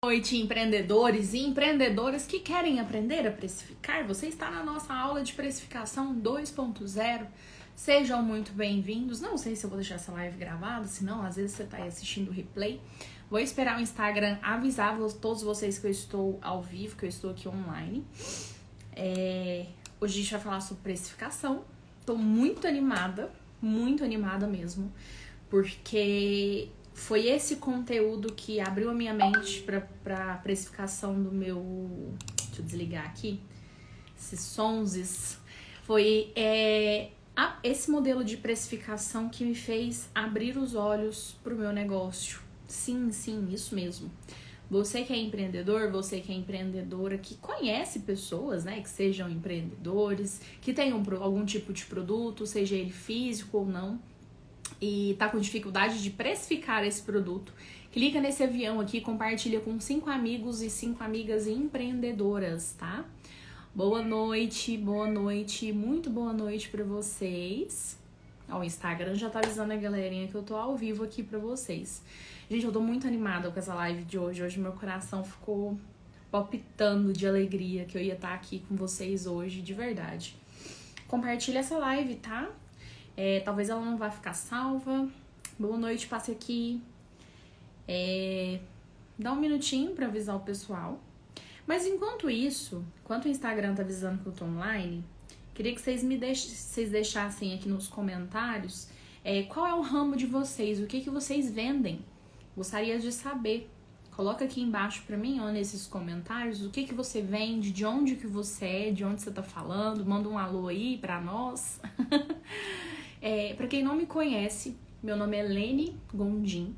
Boa noite, empreendedores e empreendedoras que querem aprender a precificar. Você está na nossa aula de precificação 2.0. Sejam muito bem-vindos. Não sei se eu vou deixar essa live gravada, senão às vezes você está aí assistindo o replay. Vou esperar o Instagram avisar todos vocês que eu estou ao vivo, que eu estou aqui online. Hoje a gente vai falar sobre precificação. Estou muito animada mesmo, porque foi esse conteúdo que abriu a minha mente para precificação do meu... Deixa eu desligar aqui. Esses sonses. Foi esse modelo de precificação que me fez abrir os olhos para o meu negócio. Sim, isso mesmo. Você que é empreendedor, você que é empreendedora, que conhece pessoas, né, que sejam empreendedores, que tenham algum tipo de produto, seja ele físico ou não, e tá com dificuldade de precificar esse produto, clica nesse avião aqui e compartilha com 5 amigos e 5 amigas empreendedoras, tá? Boa noite, muito boa noite pra vocês. Ó, o Instagram já tá avisando a galerinha que eu tô ao vivo aqui pra vocês. Gente, eu tô muito animada com essa live de hoje. Hoje meu coração ficou palpitando de alegria que eu ia estar aqui com vocês hoje, de verdade. Compartilha essa live, tá? Talvez ela não vá ficar salva. Boa noite, passe aqui. Dá um minutinho pra avisar o pessoal. Mas enquanto isso, enquanto o Instagram tá avisando que eu tô online, queria que vocês deixassem aqui nos comentários qual é o ramo de vocês, o que vocês vendem. Gostaria de saber. Coloca aqui embaixo pra mim, ó, nesses comentários, o que você vende, de onde que você é, de onde você tá falando. Manda um alô aí pra nós. Pra quem não me conhece, meu nome é Lene Gondim.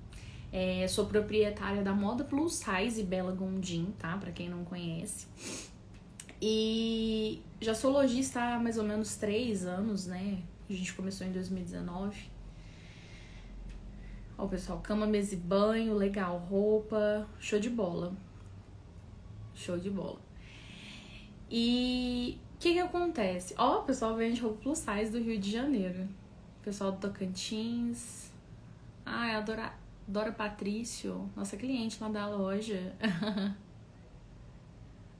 Sou proprietária da Moda Plus Size Bela Gondim, tá? Pra quem não conhece. E já sou lojista há mais ou menos 3 anos, né? A gente começou em 2019. Ó, pessoal, cama, mesa e banho, legal, roupa, show de bola. Show de bola. E o que acontece? Ó, o pessoal vende roupa plus size do Rio de Janeiro. Pessoal do Tocantins. Ah, Dora Patrício, nossa cliente lá da loja.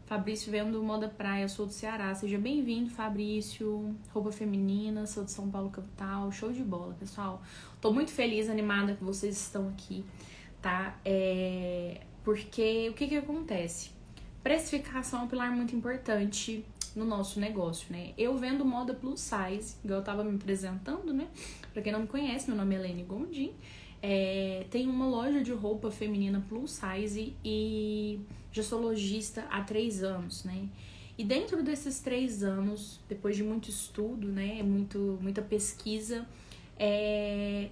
Fabrício vendo moda praia, sou do Ceará. Seja bem-vindo, Fabrício. Roupa feminina, sou de São Paulo, capital. Show de bola, pessoal. Tô muito feliz, animada que vocês estão aqui, tá? Porque o que acontece? Precificação é um pilar muito importante no nosso negócio, né? Eu vendo moda plus size, igual eu tava me apresentando, né? Pra quem não me conhece, meu nome é Lene Gondim. Tenho uma loja de roupa feminina plus size e já sou lojista há 3 anos, né? E dentro desses 3 anos, depois de muito estudo, né? Muita pesquisa,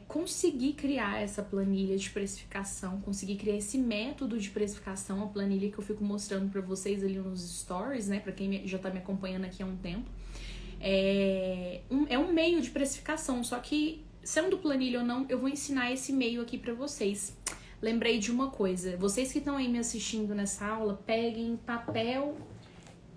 consegui criar essa planilha de precificação, consegui criar esse método de precificação, a planilha que eu fico mostrando pra vocês ali nos stories, né? Pra quem já tá me acompanhando aqui há um tempo. É um meio de precificação, só que sendo planilha ou não, eu vou ensinar esse meio aqui pra vocês. Lembrei de uma coisa, vocês que estão aí me assistindo nessa aula, peguem papel,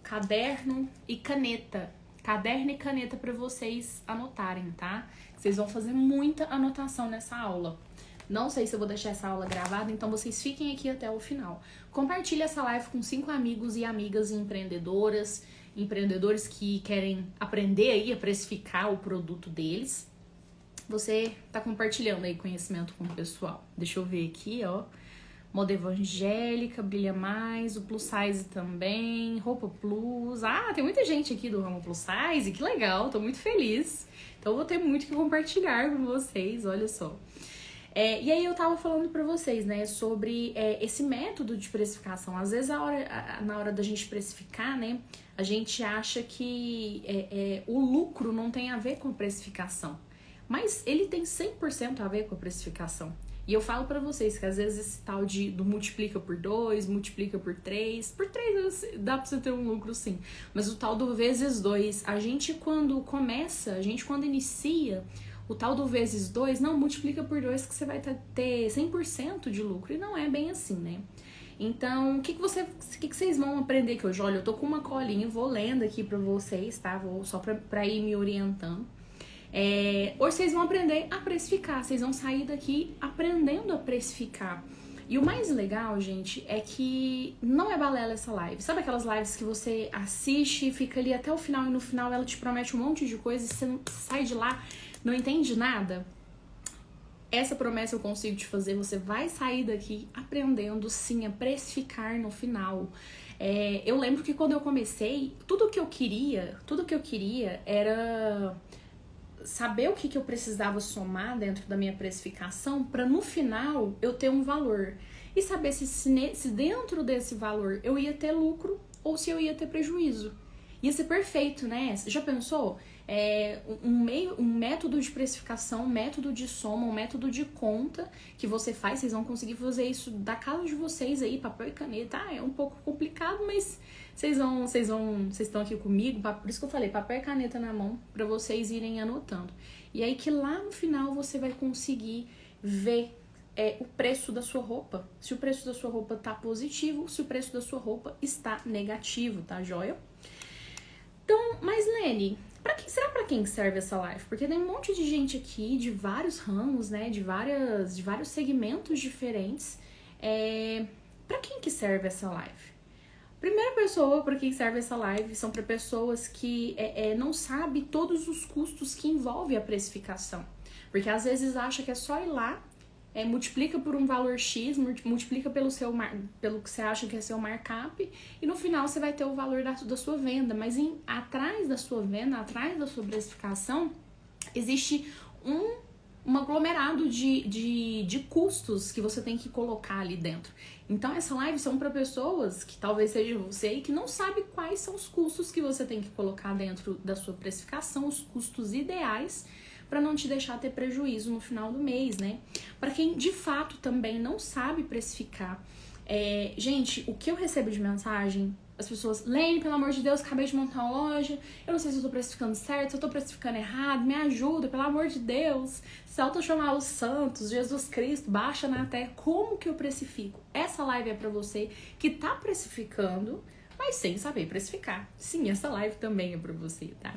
caderno e caneta. Caderno e caneta pra vocês anotarem, tá? Vocês vão fazer muita anotação nessa aula. Não sei se eu vou deixar essa aula gravada, então vocês fiquem aqui até o final. Compartilhe essa live com 5 amigos e amigas empreendedoras, empreendedores que querem aprender aí a precificar o produto deles. Você tá compartilhando aí conhecimento com o pessoal. Deixa eu ver aqui, ó. Moda evangélica, brilha mais, o plus size também, roupa plus. Ah, tem muita gente aqui do ramo plus size, que legal, tô muito feliz. Então eu vou ter muito que compartilhar com vocês, olha só. E aí eu tava falando pra vocês, né, sobre esse método de precificação. Às vezes na hora da gente precificar, né, a gente acha que o lucro não tem a ver com a precificação. Mas ele tem 100% a ver com a precificação. E eu falo pra vocês que às vezes esse tal do multiplica por 2, multiplica por 3, por 3 dá pra você ter um lucro sim. Mas o tal do vezes 2, a gente quando inicia, o tal do vezes 2, não, multiplica por 2 que você vai ter 100% de lucro. E não é bem assim, né? Então, o que vocês vão aprender aqui hoje? Olha, eu tô com uma colinha, vou lendo aqui pra vocês, tá? Vou só pra ir me orientando. Hoje vocês vão aprender a precificar, vocês vão sair daqui aprendendo a precificar. E o mais legal, gente, é que não é balela essa live. Sabe aquelas lives que você assiste e fica ali até o final e no final ela te promete um monte de coisa e você não sai de lá, não entende nada? Essa promessa eu consigo te fazer. Você vai sair daqui aprendendo, sim, a precificar no final. Eu lembro que quando eu comecei, tudo que eu queria era saber o que eu precisava somar dentro da minha precificação para no final eu ter um valor. E saber se dentro desse valor eu ia ter lucro ou se eu ia ter prejuízo. Ia ser perfeito, né? Já pensou? Um método de precificação, um método de soma, um método de conta que você faz, vocês vão conseguir fazer isso da casa de vocês aí, papel e caneta. É um pouco complicado, mas vocês estão aqui comigo, por isso que eu falei, papel e caneta na mão, para vocês irem anotando. E aí que lá no final você vai conseguir ver o preço da sua roupa. Se o preço da sua roupa tá positivo, se o preço da sua roupa está negativo, tá joia? Então, mas Lene, será pra quem serve essa live? Porque tem um monte de gente aqui, de vários ramos, né, de vários segmentos diferentes. Pra quem que serve essa live? Primeira pessoa para quem serve essa live são para pessoas que não sabem todos os custos que envolve a precificação. Porque às vezes acha que é só ir lá, multiplica por um valor X, multiplica pelo que você acha que é seu markup, e no final você vai ter o valor da sua venda. Mas atrás da sua venda, atrás da sua precificação, existe um aglomerado de custos que você tem que colocar ali dentro. Então essa live são para pessoas que talvez seja você e que não sabe quais são os custos que você tem que colocar dentro da sua precificação, os custos ideais para não te deixar ter prejuízo no final do mês, né? Para quem de fato também não sabe precificar, gente, o que eu recebo de mensagem, as pessoas, Lene, pelo amor de Deus, acabei de montar uma loja, eu não sei se eu tô precificando certo, se eu tô precificando errado, me ajuda, pelo amor de Deus, se eu tô chamando os santos, Jesus Cristo, baixa na terra, como que eu precifico? Essa live é pra você que tá precificando, mas sem saber precificar. Sim, essa live também é pra você, tá?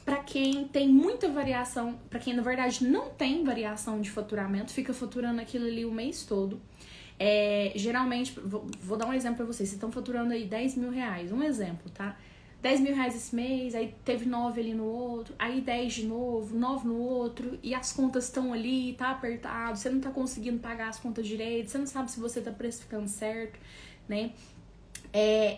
Pra quem tem muita variação, pra quem na verdade não tem variação de faturamento, fica faturando aquilo ali o mês todo. Geralmente, vou dar um exemplo pra vocês. Vocês estão faturando aí 10 mil reais, um exemplo, tá? 10 mil reais esse mês, aí teve 9 ali no outro, aí 10 de novo, 9 no outro, e as contas estão ali, tá apertado, você não tá conseguindo pagar as contas direito, você não sabe se você tá precificando certo, né?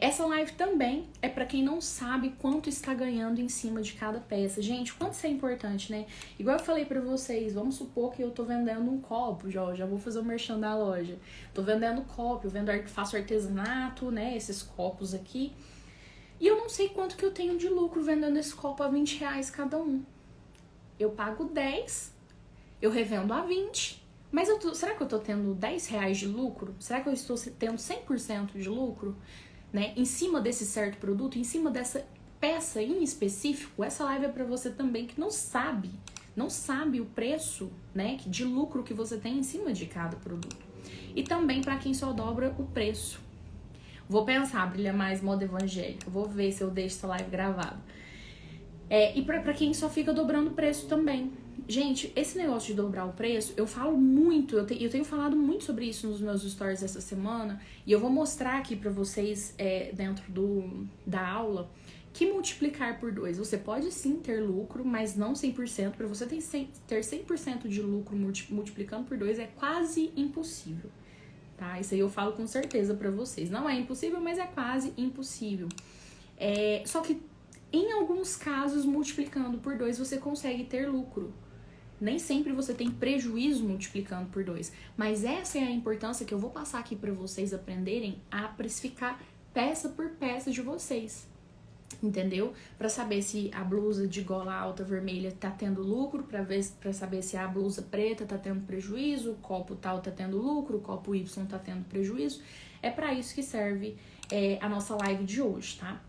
Essa live também é pra quem não sabe quanto está ganhando em cima de cada peça. Gente, quanto isso é importante, né? Igual eu falei pra vocês, vamos supor que eu tô vendendo um copo, já vou fazer o merchan da loja. Tô vendendo copo, faço artesanato, né, esses copos aqui. E eu não sei quanto que eu tenho de lucro vendendo esse copo a 20 reais cada um. Eu pago 10, eu revendo a 20, mas será que eu tô tendo 10 reais de lucro? Será que eu estou tendo 100% de lucro? Né? Em cima desse certo produto, em cima dessa peça em específico, essa live é para você também que não sabe o preço, né, de lucro que você tem em cima de cada produto. E também para quem só dobra o preço. Vou pensar, Brilha Mais Moda Evangélica, vou ver se eu deixo essa live gravada. E pra quem só fica dobrando o preço também. Gente, esse negócio de dobrar o preço, eu falo muito, eu tenho falado muito sobre isso nos meus stories essa semana, e eu vou mostrar aqui pra vocês dentro da aula que multiplicar por 2. Você pode sim ter lucro, mas não 100%. Pra você ter 100% de lucro multiplicando por 2 é quase impossível, tá? Isso aí eu falo com certeza pra vocês. Não é impossível, mas é quase impossível. Só que em alguns casos, multiplicando por 2, você consegue ter lucro. Nem sempre você tem prejuízo multiplicando por 2. Mas essa é a importância que eu vou passar aqui para vocês aprenderem a precificar peça por peça de vocês. Entendeu? Para saber se a blusa de gola alta vermelha tá tendo lucro, para saber se a blusa preta tá tendo prejuízo, o copo tal tá tendo lucro, o copo Y tá tendo prejuízo. É para isso que serve a nossa live de hoje, tá?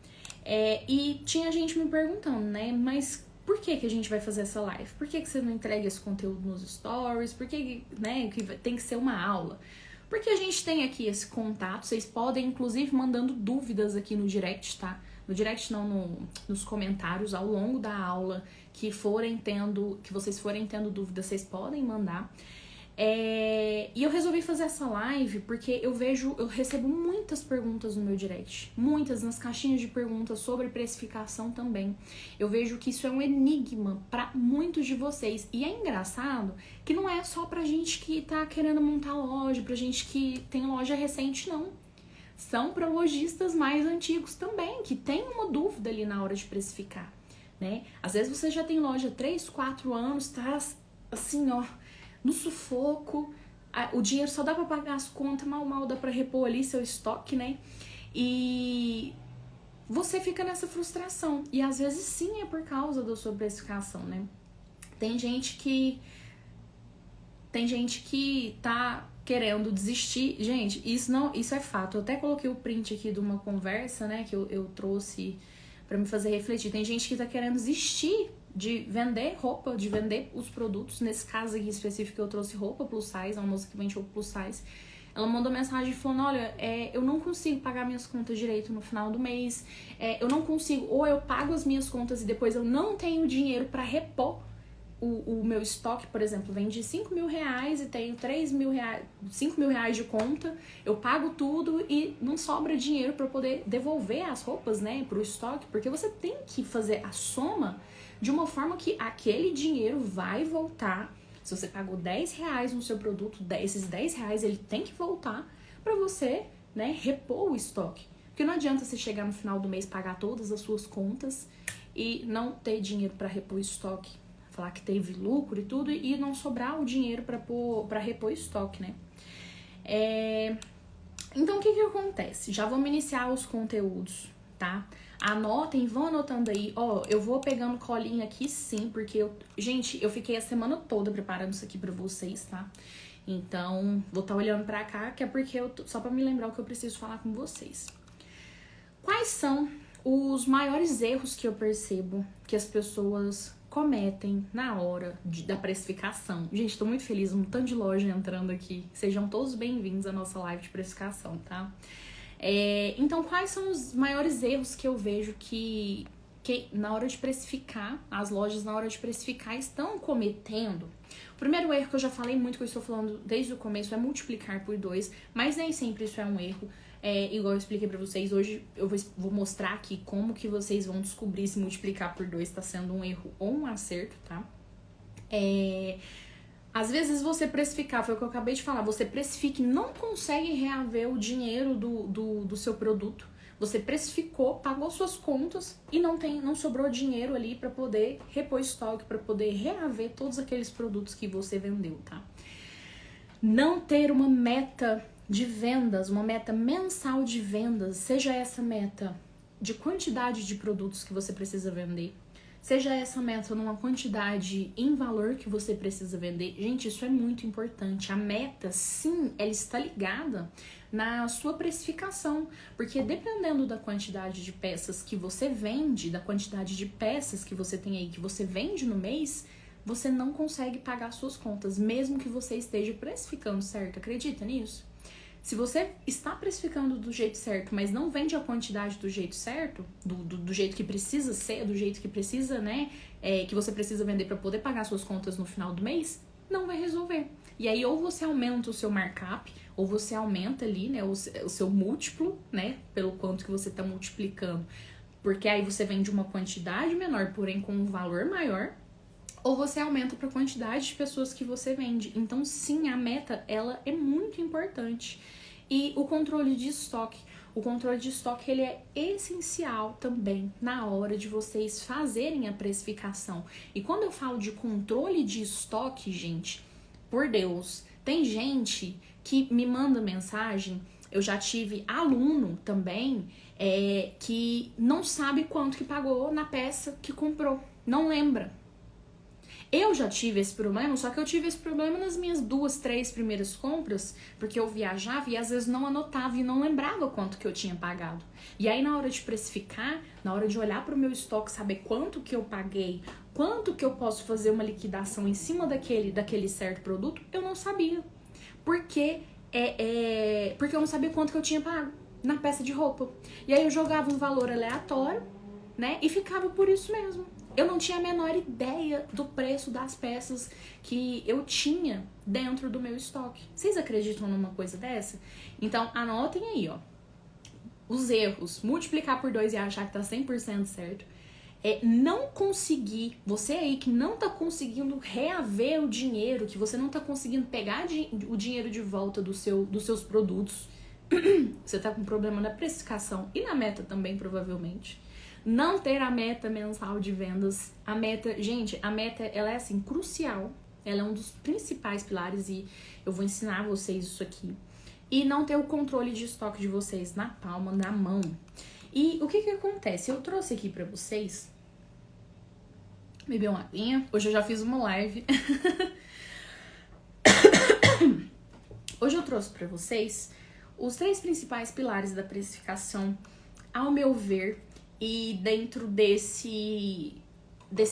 E tinha gente me perguntando, né? Mas por que a gente vai fazer essa live? Por que você não entrega esse conteúdo nos stories? Por que, né, que tem que ser uma aula? Porque a gente tem aqui esse contato, vocês podem, inclusive, mandando dúvidas aqui no direct, tá? No direct não, nos comentários ao longo da aula que vocês forem tendo dúvidas, vocês podem mandar. E eu resolvi fazer essa live porque eu recebo muitas perguntas no meu direct. Muitas, nas caixinhas de perguntas sobre precificação também. Eu vejo que isso é um enigma para muitos de vocês. E é engraçado que não é só pra gente que tá querendo montar loja, pra gente que tem loja recente, não. São para lojistas mais antigos também, que tem uma dúvida ali na hora de precificar, né? Às vezes você já tem loja 3, 4 anos, tá assim, ó, no sufoco, o dinheiro só dá pra pagar as contas, mal dá pra repor ali seu estoque, né? E você fica nessa frustração. E às vezes sim é por causa da sua precificação, né? Tem gente que tá querendo desistir. Gente, isso é fato. Eu até coloquei o print aqui de uma conversa, né, que eu trouxe pra me fazer refletir. Tem gente que tá querendo desistir de vender roupa, de vender os produtos. Nesse caso aqui específico, eu trouxe roupa plus size, uma moça que vende roupa plus size. Ela mandou mensagem falando, olha, eu não consigo pagar minhas contas direito no final do mês. Eu não consigo, ou eu pago as minhas contas e depois eu não tenho dinheiro pra repor o meu estoque, por exemplo, vem de 5 mil reais e tenho 3 mil reais, 5 mil reais de conta, eu pago tudo e não sobra dinheiro para poder devolver as roupas, né, pro estoque, porque você tem que fazer a soma de uma forma que aquele dinheiro vai voltar. Se você pagou 10 reais no seu produto, esses 10 reais ele tem que voltar para você, né, repor o estoque. Porque não adianta você chegar no final do mês, pagar todas as suas contas e não ter dinheiro para repor o estoque. Falar que teve lucro e tudo, e não sobrar o dinheiro para repor estoque, né? Então, o que acontece? Já vamos iniciar os conteúdos, tá? Anotem, vão anotando aí. Ó, eu vou pegando colinha aqui sim, porque gente, eu fiquei a semana toda preparando isso aqui pra vocês, tá? Então, vou estar olhando pra cá, que é porque só pra me lembrar o que eu preciso falar com vocês. Quais são os maiores erros que eu percebo que as pessoas cometem na hora da precificação? Gente, tô muito feliz, um tanto de loja entrando aqui. Sejam todos bem-vindos à nossa live de precificação, tá? Então, quais são os maiores erros que eu vejo que na hora de precificar, as lojas na hora de precificar estão cometendo? O primeiro erro que eu já falei muito, que eu estou falando desde o começo, é multiplicar por 2, mas nem sempre isso é um erro. Igual eu expliquei pra vocês, hoje eu vou mostrar aqui como que vocês vão descobrir se multiplicar por 2 tá sendo um erro ou um acerto, tá? Às vezes você precificar, foi o que eu acabei de falar, você precifica e não consegue reaver o dinheiro do seu produto. Você precificou, pagou suas contas e não sobrou dinheiro ali pra poder repor estoque, pra poder reaver todos aqueles produtos que você vendeu, tá? Não ter uma meta de vendas, uma meta mensal de vendas, seja essa meta de quantidade de produtos que você precisa vender, seja essa meta numa quantidade em valor que você precisa vender. Gente, isso é muito importante. A meta, sim, ela está ligada na sua precificação, porque dependendo da quantidade de peças que você vende, da quantidade de peças que você tem aí, que você vende no mês, você não consegue pagar suas contas, mesmo que você esteja precificando certo. Acredita nisso? Se você está precificando do jeito certo, mas não vende a quantidade do jeito certo, do jeito que precisa ser, do jeito que precisa, né, que você precisa vender para poder pagar suas contas no final do mês, não vai resolver. E aí, ou você aumenta o seu markup, ou você aumenta ali, né, o seu múltiplo, né, pelo quanto que você está multiplicando, porque aí você vende uma quantidade menor, porém com um valor maior, ou você aumenta para a quantidade de pessoas que você vende. Então, sim, a meta, ela é muito importante. E o controle de estoque. O controle de estoque, ele é essencial também na hora de vocês fazerem a precificação. E quando eu falo de controle de estoque, gente, por Deus, tem gente que me manda mensagem, eu já tive aluno também, que não sabe quanto que pagou na peça que comprou, não lembra. Eu já tive esse problema, só que eu tive esse problema nas minhas 2, 3 primeiras compras, porque eu viajava e às vezes não anotava e não lembrava quanto que eu tinha pagado. E aí na hora de precificar, na hora de olhar para o meu estoque, saber quanto que eu paguei, quanto que eu posso fazer uma liquidação em cima daquele certo produto, eu não sabia. Porque eu não sabia quanto que eu tinha pago na peça de roupa. E aí eu jogava um valor aleatório, né, e ficava por isso mesmo. Eu não tinha a menor ideia do preço das peças que eu tinha dentro do meu estoque. Vocês acreditam numa coisa dessa? Então, anotem aí, ó. Os erros. Multiplicar por 2 e achar que tá 100% certo. Não conseguir, você aí que não tá conseguindo reaver o dinheiro, que você não tá conseguindo pegar o dinheiro de volta dos seus produtos, você tá com problema na precificação e na meta também, provavelmente. Não ter a meta mensal de vendas. A meta, gente, a meta, ela é assim, crucial. Ela é um dos principais pilares e eu vou ensinar vocês isso aqui. E não ter o controle de estoque de vocês na palma da mão. E o que acontece? Eu trouxe aqui pra vocês, beber uma aguinha, hoje eu já fiz uma live. Hoje eu trouxe pra vocês os 3 principais pilares da precificação, ao meu ver, e dentro desse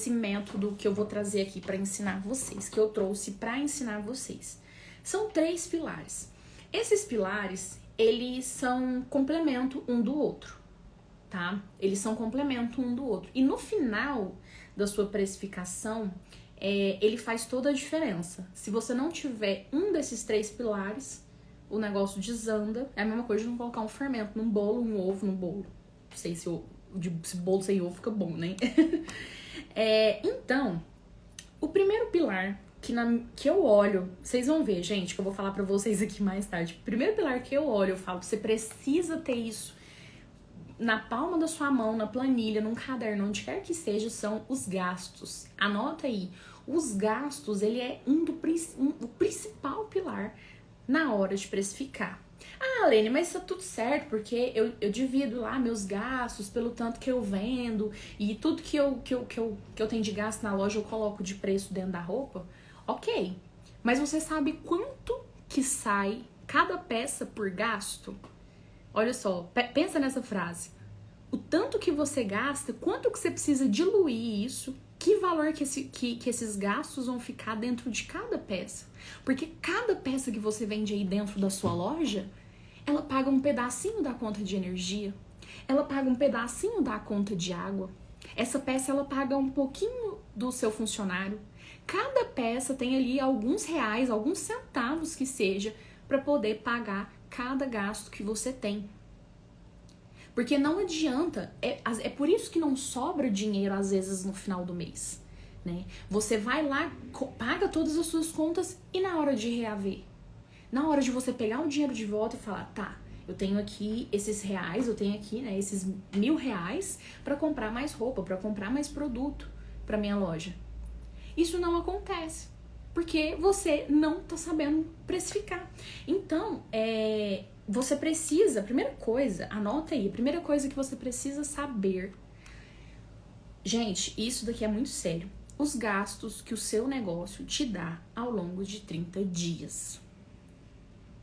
método que eu vou trazer aqui pra ensinar vocês, que eu trouxe pra ensinar vocês. São 3 pilares. Esses pilares, eles são complemento um do outro. Tá? Eles são complemento um do outro. E no final da sua precificação, ele faz toda a diferença. Se você não tiver um desses 3 pilares, o negócio desanda. É a mesma coisa de não colocar um fermento num bolo, um ovo no bolo. Não sei se bolo sem ovo fica bom, né? Então, o primeiro pilar que eu olho, vocês vão ver, gente, que eu vou falar pra vocês aqui mais tarde. O primeiro pilar que eu olho, eu falo, você precisa ter isso na palma da sua mão, na planilha, num caderno, onde quer que seja, são os gastos. Anota aí. Os gastos, ele é o principal pilar na hora de precificar. Ah, Lene, mas isso tá tudo certo, porque eu divido lá meus gastos pelo tanto que eu vendo e tudo que eu tenho de gasto na loja eu coloco de preço dentro da roupa. Ok, mas você sabe quanto que sai cada peça por gasto? Olha só, pensa nessa frase. O tanto que você gasta, quanto que você precisa diluir isso, que valor que esses gastos vão ficar dentro de cada peça. Porque cada peça que você vende aí dentro da sua loja, ela paga um pedacinho da conta de energia, ela paga um pedacinho da conta de água. Essa peça, ela paga um pouquinho do seu funcionário. Cada peça tem ali alguns reais, alguns centavos que seja, para poder pagar cada gasto que você tem. Porque não adianta, é por isso que não sobra dinheiro às vezes no final do mês, né? Você vai lá, paga todas as suas contas e na hora de reaver, na hora de você pegar o dinheiro de volta e falar, tá, eu tenho aqui esses reais, eu tenho aqui, né, esses R$1.000 para comprar mais roupa, para comprar mais produto para minha loja. Isso não acontece, porque você não tá sabendo precificar. Então, você precisa, primeira coisa, anota aí, a primeira coisa que você precisa saber. Gente, isso daqui é muito sério. Os gastos que o seu negócio te dá ao longo de 30 dias.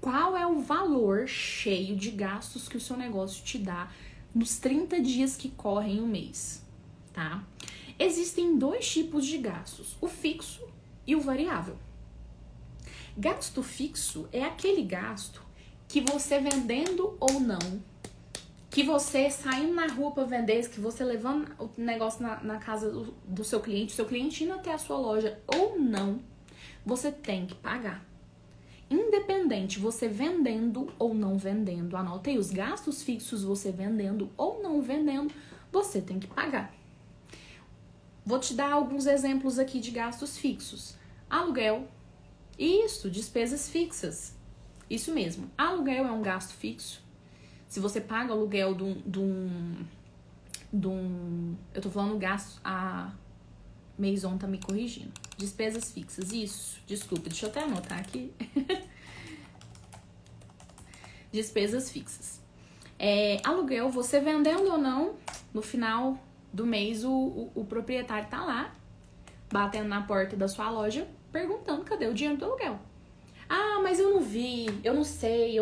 Qual é o valor cheio de gastos que o seu negócio te dá nos 30 dias que correm o mês, tá? Existem 2 tipos de gastos, o fixo e o variável. Gasto fixo é aquele gasto que você vendendo ou não, que você saindo na rua para vender, que você levando o negócio na casa do seu cliente indo até a sua loja ou não, você tem que pagar. Independente, você vendendo ou não vendendo, anota aí, os gastos fixos você vendendo ou não vendendo, você tem que pagar. Vou te dar alguns exemplos aqui de gastos fixos. Aluguel, isso, despesas fixas. Isso mesmo, aluguel é um gasto fixo. Se você paga aluguel de um eu tô falando gasto, a Maison tá me corrigindo. Despesas fixas, isso, desculpa, deixa eu até anotar aqui. Despesas fixas. Aluguel, você vendendo ou não, no final do mês o proprietário tá lá, batendo na porta da sua loja, perguntando cadê o dinheiro do aluguel. Ah, mas eu não vi, eu não sei,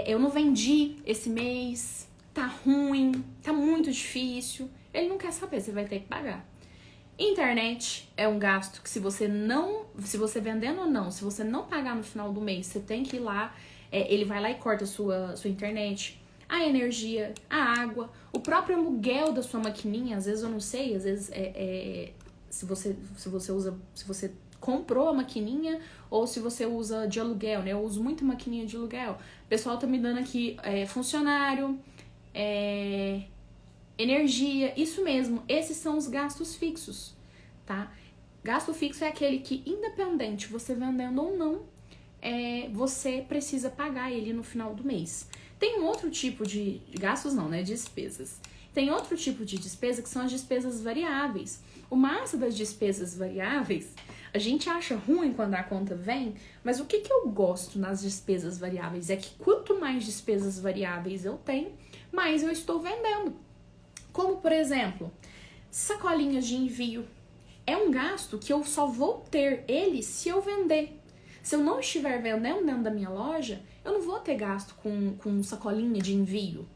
eu não vendi esse mês, tá ruim, tá muito difícil. Ele não quer saber, você vai ter que pagar. Internet é um gasto que se você vendendo ou não, se você não pagar no final do mês, você tem que ir lá, ele vai lá e corta a sua internet. a energia, a água, o próprio aluguel da sua maquininha. Às vezes eu não sei, às vezes se você comprou a maquininha ou se você usa de aluguel, né? Eu uso muito maquininha de aluguel. O pessoal tá me dando aqui funcionário, energia, isso mesmo. Esses são os gastos fixos, tá? Gasto fixo é aquele que, independente você vendendo ou não, você precisa pagar ele no final do mês. Tem um outro tipo de gastos, não, né? Despesas. Tem outro tipo de despesa que são as despesas variáveis. O massa das despesas variáveis, a gente acha ruim quando a conta vem, mas o que eu gosto nas despesas variáveis é que quanto mais despesas variáveis eu tenho, mais eu estou vendendo. Como, por exemplo, sacolinhas de envio. É um gasto que eu só vou ter ele se eu vender. Se eu não estiver vendendo dentro da minha loja, eu não vou ter gasto com sacolinha de envio.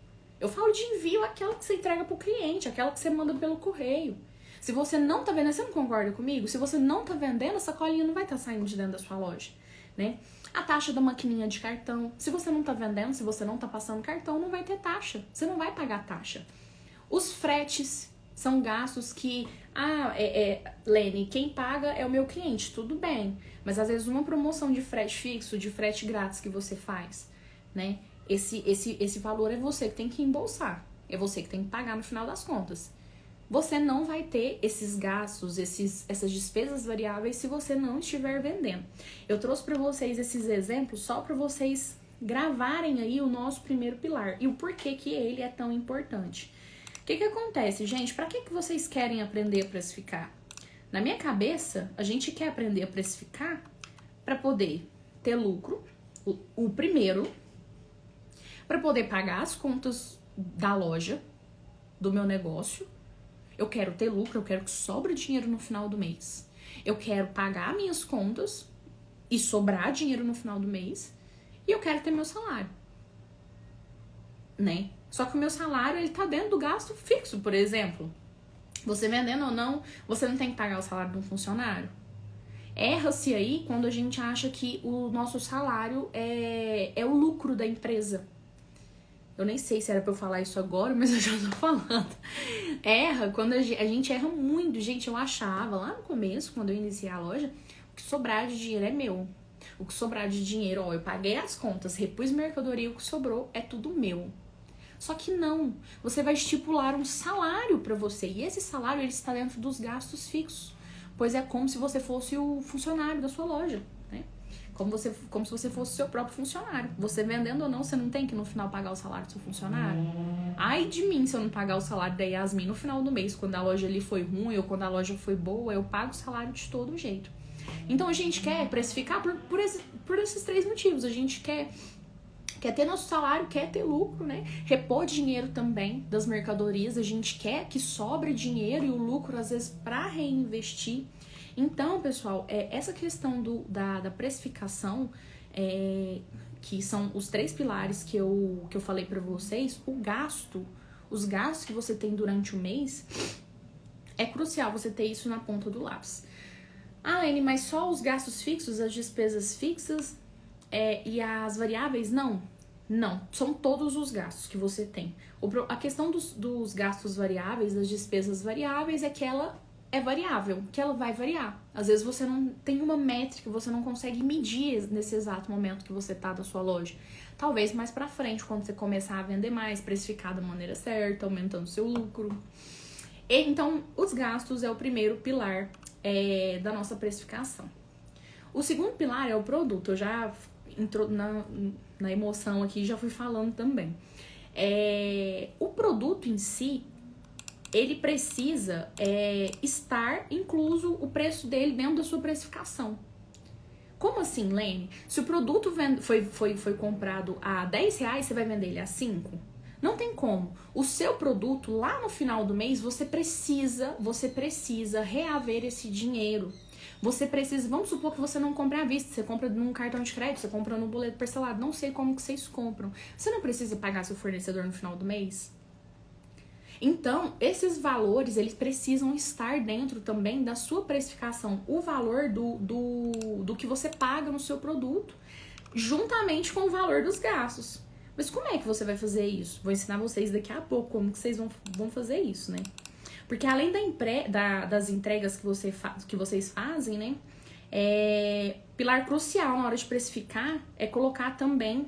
Eu falo de envio aquela que você entrega pro cliente, aquela que você manda pelo correio. Se você não tá vendendo, você não concorda comigo? Se você não tá vendendo, a sacolinha não vai estar saindo de dentro da sua loja, né? A taxa da maquininha de cartão. Se você não tá vendendo, se você não tá passando cartão, não vai ter taxa. Você não vai pagar taxa. Os fretes são gastos que... Lene, quem paga é o meu cliente, tudo bem. Mas às vezes uma promoção de frete fixo, de frete grátis que você faz, né? Esse valor é você que tem que embolsar. É você que tem que pagar no final das contas. Você não vai ter esses gastos, essas despesas variáveis se você não estiver vendendo. Eu trouxe para vocês esses exemplos só para vocês gravarem aí o nosso primeiro pilar e o porquê que ele é tão importante. O que acontece, gente? Para que vocês querem aprender a precificar? Na minha cabeça, a gente quer aprender a precificar para poder ter lucro, o primeiro, para poder pagar as contas da loja, do meu negócio. Eu quero ter lucro, eu quero que sobre dinheiro no final do mês. Eu quero pagar minhas contas e sobrar dinheiro no final do mês. E eu quero ter meu salário, né? Só que o meu salário, ele tá dentro do gasto fixo, por exemplo. Você vendendo ou não, você não tem que pagar o salário de um funcionário. Erra-se aí quando a gente acha que o nosso salário é o lucro da empresa. Eu nem sei se era pra eu falar isso agora, mas eu já tô falando. Erra quando a gente erra muito. Gente, eu achava lá no começo, quando eu iniciei a loja, o que sobrar de dinheiro é meu. O que sobrar de dinheiro, eu paguei as contas, repus mercadoria, o que sobrou é tudo meu. Só que não, você vai estipular um salário para você e esse salário ele está dentro dos gastos fixos, pois é como se você fosse o funcionário da sua loja, né? Como se você fosse o seu próprio funcionário. Você vendendo ou não, você não tem que no final pagar o salário do seu funcionário. Ai de mim se eu não pagar o salário da Yasmin no final do mês, quando a loja ali foi ruim ou quando a loja foi boa, eu pago o salário de todo jeito. Então a gente quer precificar por esses três motivos. A gente quer ter nosso salário, quer ter lucro, né? Repor dinheiro também das mercadorias. A gente quer que sobre dinheiro e o lucro, às vezes, para reinvestir. Então, pessoal, essa questão da precificação, que são os três pilares que eu falei para vocês, os gastos que você tem durante o mês, é crucial você ter isso na ponta do lápis. Ah, Anne, mas só os gastos fixos, as despesas fixas e as variáveis? Não, são todos os gastos que você tem. A questão dos gastos variáveis, das despesas variáveis, é que ela é variável, que ela vai variar. Às vezes você não tem uma métrica, você não consegue medir nesse exato momento que você tá da sua loja. Talvez mais pra frente, quando você começar a vender mais, precificar da maneira certa, aumentando seu lucro. Então, os gastos é o primeiro pilar da nossa precificação. O segundo pilar é o produto. Eu já entrou na emoção aqui, já fui falando também. O produto em si, ele precisa estar incluso o preço dele dentro da sua precificação. Como assim, Lene? Se o produto foi comprado a R$10, você vai vender ele a 5? Não tem como. O seu produto, lá no final do mês, você precisa reaver esse dinheiro. Você precisa, vamos supor que você não compra à vista, você compra num cartão de crédito, você compra no boleto parcelado, não sei como que vocês compram. Você não precisa pagar seu fornecedor no final do mês? Então, esses valores, eles precisam estar dentro também da sua precificação. O valor do que você paga no seu produto, juntamente com o valor dos gastos. Mas como é que você vai fazer isso? Vou ensinar vocês daqui a pouco como que vocês vão fazer isso, né? Porque além das entregas que vocês fazem, né? Pilar crucial na hora de precificar é colocar também...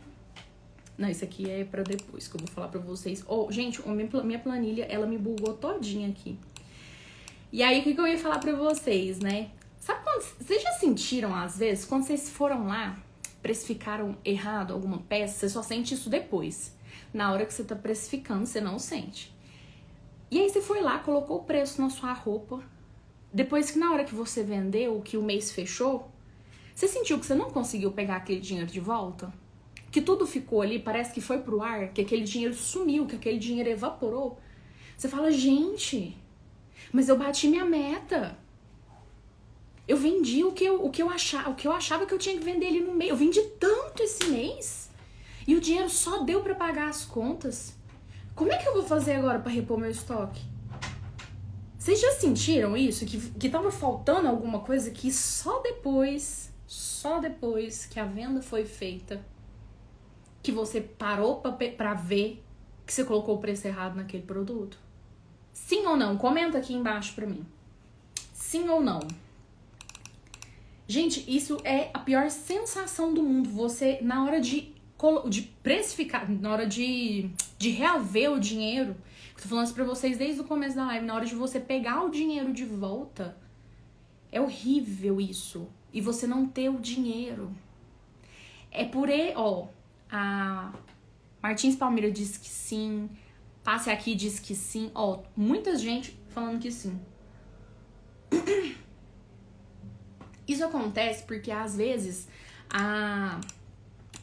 Não, isso aqui é pra depois, que eu vou falar pra vocês. Gente, minha planilha, ela me bugou todinha aqui. E aí, o que eu ia falar pra vocês, né? Sabe quando... Vocês já sentiram, às vezes, quando vocês foram lá, precificaram errado alguma peça, você só sente isso depois. Na hora que você tá precificando, você não sente. E aí, você foi lá, colocou o preço na sua roupa. Depois que na hora que você vendeu, que o mês fechou, você sentiu que você não conseguiu pegar aquele dinheiro de volta? Que tudo ficou ali, parece que foi pro ar, que aquele dinheiro sumiu, que aquele dinheiro evaporou. Você fala, gente, mas eu bati minha meta. Eu vendi o que eu achava que eu tinha que vender ali no mês. Eu vendi tanto esse mês. E o dinheiro só deu pra pagar as contas. Como é que eu vou fazer agora pra repor meu estoque? Vocês já sentiram isso? Que tava faltando alguma coisa que só depois que a venda foi feita, que você parou pra ver que você colocou o preço errado naquele produto? Sim ou não? Comenta aqui embaixo pra mim. Sim ou não? Gente, isso é a pior sensação do mundo. Você, na hora de precificar, na hora de reaver o dinheiro, eu tô falando isso pra vocês desde o começo da live, na hora de você pegar o dinheiro de volta, é horrível isso. E você não ter o dinheiro. É por a Martins Palmeira diz que sim, Passe Aqui diz que sim, muita gente falando que sim. Isso acontece porque, às vezes, a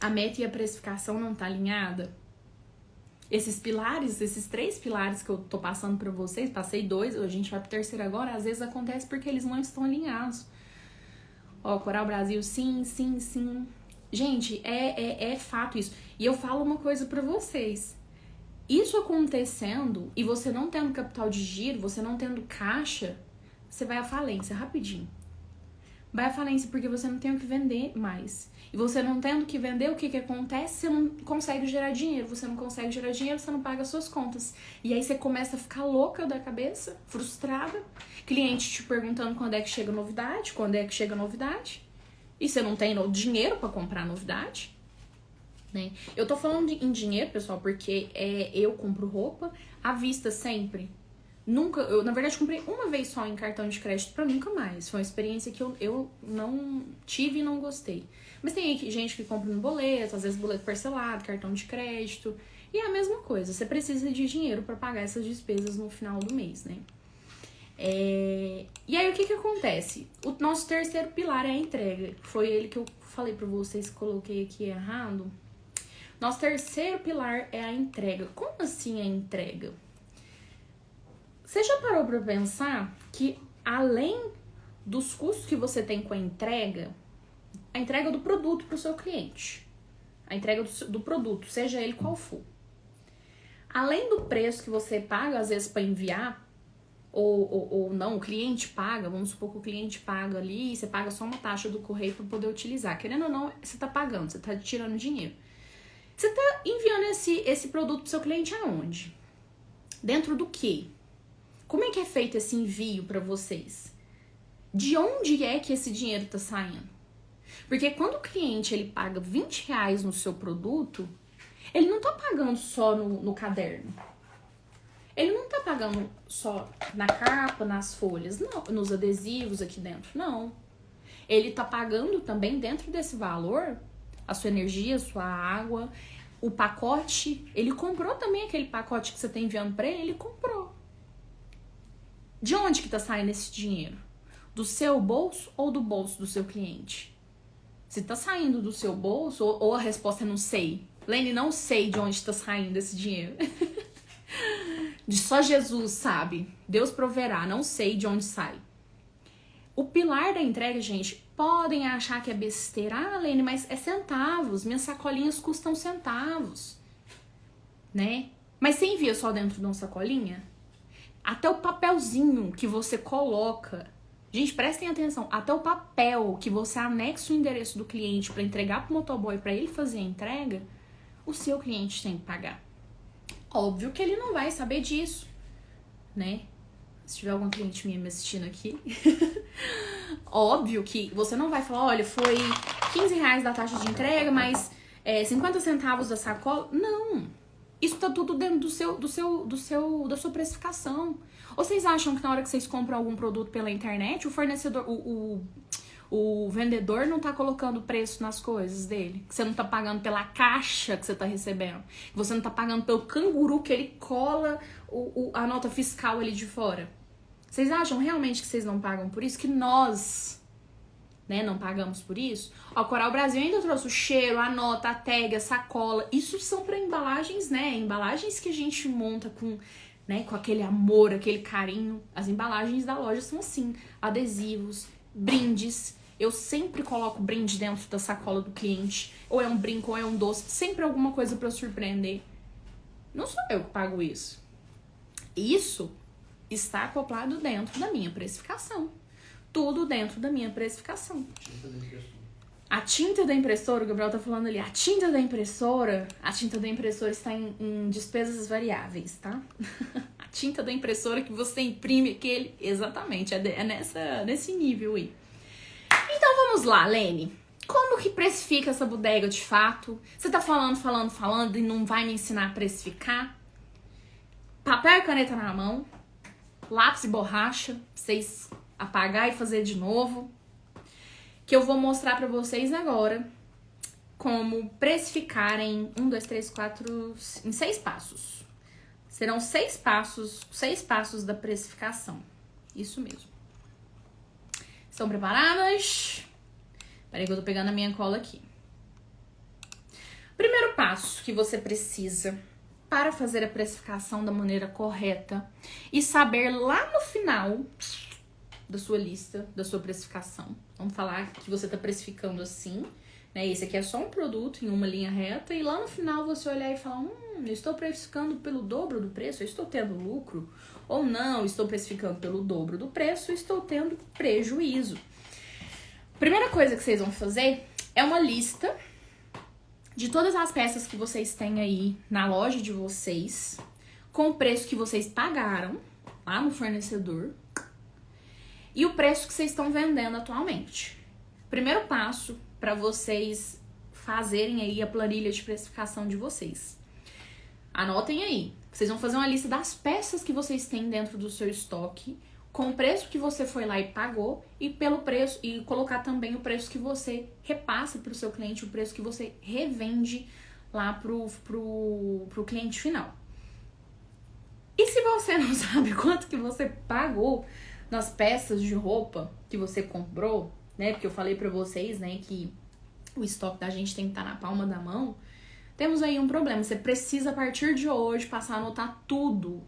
meta e a precificação não tá alinhada. Esses 3 pilares que eu tô passando pra vocês, passei 2, a gente vai pro terceiro agora, às vezes acontece porque eles não estão alinhados. Coral Brasil, sim, sim, sim. Gente, é fato isso. E eu falo uma coisa pra vocês. Isso acontecendo e você não tendo capital de giro, você não tendo caixa, você vai à falência rapidinho. Vai à falência porque você não tem o que vender mais. E você não tendo o que vender, o que acontece? Você não consegue gerar dinheiro. Você não consegue gerar dinheiro, você não paga as suas contas. E aí você começa a ficar louca da cabeça, frustrada. Cliente te perguntando quando é que chega novidade, E você não tem dinheiro pra comprar novidade. Né? Eu tô falando em dinheiro, pessoal, porque eu compro roupa à vista sempre. Eu, na verdade, comprei uma vez só em cartão de crédito pra nunca mais. Foi uma experiência que eu não tive e não gostei. Mas tem gente que compra no boleto, às vezes boleto parcelado, cartão de crédito. E é a mesma coisa, você precisa de dinheiro pra pagar essas despesas no final do mês, né? E aí, o que acontece? O nosso terceiro pilar é a entrega. Foi ele que eu falei pra vocês que coloquei aqui errado. Nosso terceiro pilar é a entrega. Como assim a entrega? Você já parou pra pensar que além dos custos que você tem com a entrega do produto pro seu cliente, a entrega do produto, seja ele qual for, além do preço que você paga, às vezes, para enviar, ou não, o cliente paga, vamos supor que o cliente paga ali, você paga só uma taxa do correio para poder utilizar. Querendo ou não, você tá pagando, você tá tirando dinheiro. Você tá enviando esse produto pro seu cliente aonde? Dentro do quê? Como é que é feito esse envio para vocês? De onde é que esse dinheiro tá saindo? Porque quando o cliente ele paga R$20 no seu produto, ele não tá pagando só no caderno. Ele não tá pagando só na capa, nas folhas, não, nos adesivos aqui dentro, não. Ele tá pagando também dentro desse valor a sua energia, a sua água, o pacote. Ele comprou também aquele pacote que você tá enviando pra ele comprou. De onde que tá saindo esse dinheiro? Do seu bolso ou do bolso do seu cliente? Se tá saindo do seu bolso, ou a resposta é não sei. Lene, não sei de onde tá saindo esse dinheiro. Só Jesus sabe. Deus proverá, não sei de onde sai. O pilar da entrega, gente, podem achar que é besteira. Ah, Lene, mas é centavos. Minhas sacolinhas custam centavos. Né? Mas você envia só dentro de uma sacolinha? Até o papelzinho que você coloca, gente, prestem atenção, até o papel que você anexa o endereço do cliente para entregar pro motoboy para ele fazer a entrega, o seu cliente tem que pagar? Óbvio que ele não vai saber disso, né? Se tiver algum cliente minha me assistindo aqui, óbvio que você não vai falar, olha, foi R$15 da taxa de entrega, mas 50 centavos da sacola. Não! Isso tá tudo dentro da sua precificação. Ou vocês acham que na hora que vocês compram algum produto pela internet, o fornecedor, o vendedor não tá colocando preço nas coisas dele? Que você não tá pagando pela caixa que você tá recebendo? Que você não tá pagando pelo canguru que ele cola a nota fiscal ali de fora? Vocês acham realmente que vocês não pagam por isso? Que nós, né, não pagamos por isso? Ó, o Coral Brasil ainda trouxe o cheiro, a nota, a tag, a sacola. Isso são para embalagens, né? Embalagens que a gente monta com, né, com aquele amor, aquele carinho. As embalagens da loja são assim, adesivos, brindes. Eu sempre coloco brinde dentro da sacola do cliente. Ou é um brinco, ou é um doce. Sempre alguma coisa para surpreender. Não sou eu que pago isso. Isso está acoplado dentro da minha precificação. Tudo dentro da minha precificação. A tinta da impressora, o Gabriel tá falando ali, a tinta da impressora está em despesas variáveis, tá? A tinta da impressora que você imprime aquele, exatamente, é nesse nível aí. Então vamos lá, Lene. Como que precifica essa bodega de fato? Você tá falando e não vai me ensinar a precificar? Papel e caneta na mão, lápis e borracha, vocês apagar e fazer de novo, que eu vou mostrar pra vocês agora como precificar em 6 passos. Serão 6 passos da precificação. Isso mesmo. Estão preparadas? Peraí que eu tô pegando a minha cola aqui. Primeiro passo que você precisa para fazer a precificação da maneira correta e saber lá no final da sua lista, da sua precificação. Vamos falar que você está precificando assim, né? Esse aqui é só um produto em uma linha reta e lá no final você olhar e falar, eu estou precificando pelo dobro do preço, eu estou tendo lucro? Ou não, estou precificando pelo dobro do preço, estou tendo prejuízo. Primeira coisa que vocês vão fazer é uma lista de todas as peças que vocês têm aí na loja de vocês, com o preço que vocês pagaram lá no fornecedor e o preço que vocês estão vendendo atualmente. Primeiro passo para vocês fazerem aí a planilha de precificação de vocês. Anotem aí. Vocês vão fazer uma lista das peças que vocês têm dentro do seu estoque, com o preço que você foi lá e pagou e pelo preço, e colocar também o preço que você repassa para o seu cliente, o preço que você revende lá pro cliente final. E se você não sabe quanto que você pagou nas peças de roupa que você comprou, né? Porque eu falei pra vocês, né, que o estoque da gente tem que estar na palma da mão. Temos aí um problema. Você precisa, a partir de hoje, passar a anotar tudo,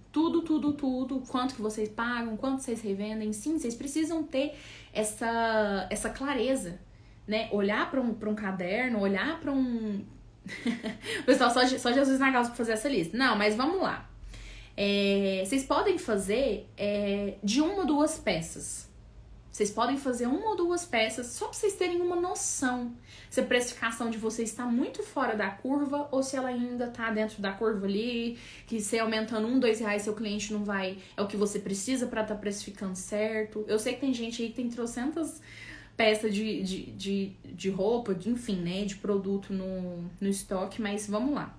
quanto que vocês pagam, quanto vocês revendem. Sim, vocês precisam ter essa clareza, né? Olhar pra um caderno, olhar pra um... Pessoal, só Jesus na causa pra fazer essa lista. Não, mas vamos lá. Vocês podem fazer de 1 ou 2 peças. Vocês podem fazer 1 ou 2 peças só pra vocês terem uma noção se a precificação de vocês está muito fora da curva ou se ela ainda tá dentro da curva ali, que se aumentando R$1, seu cliente não vai... É o que você precisa pra estar precificando certo. Eu sei que tem gente aí que tem trocentas peças de roupa, enfim, né, de produto no estoque, mas vamos lá.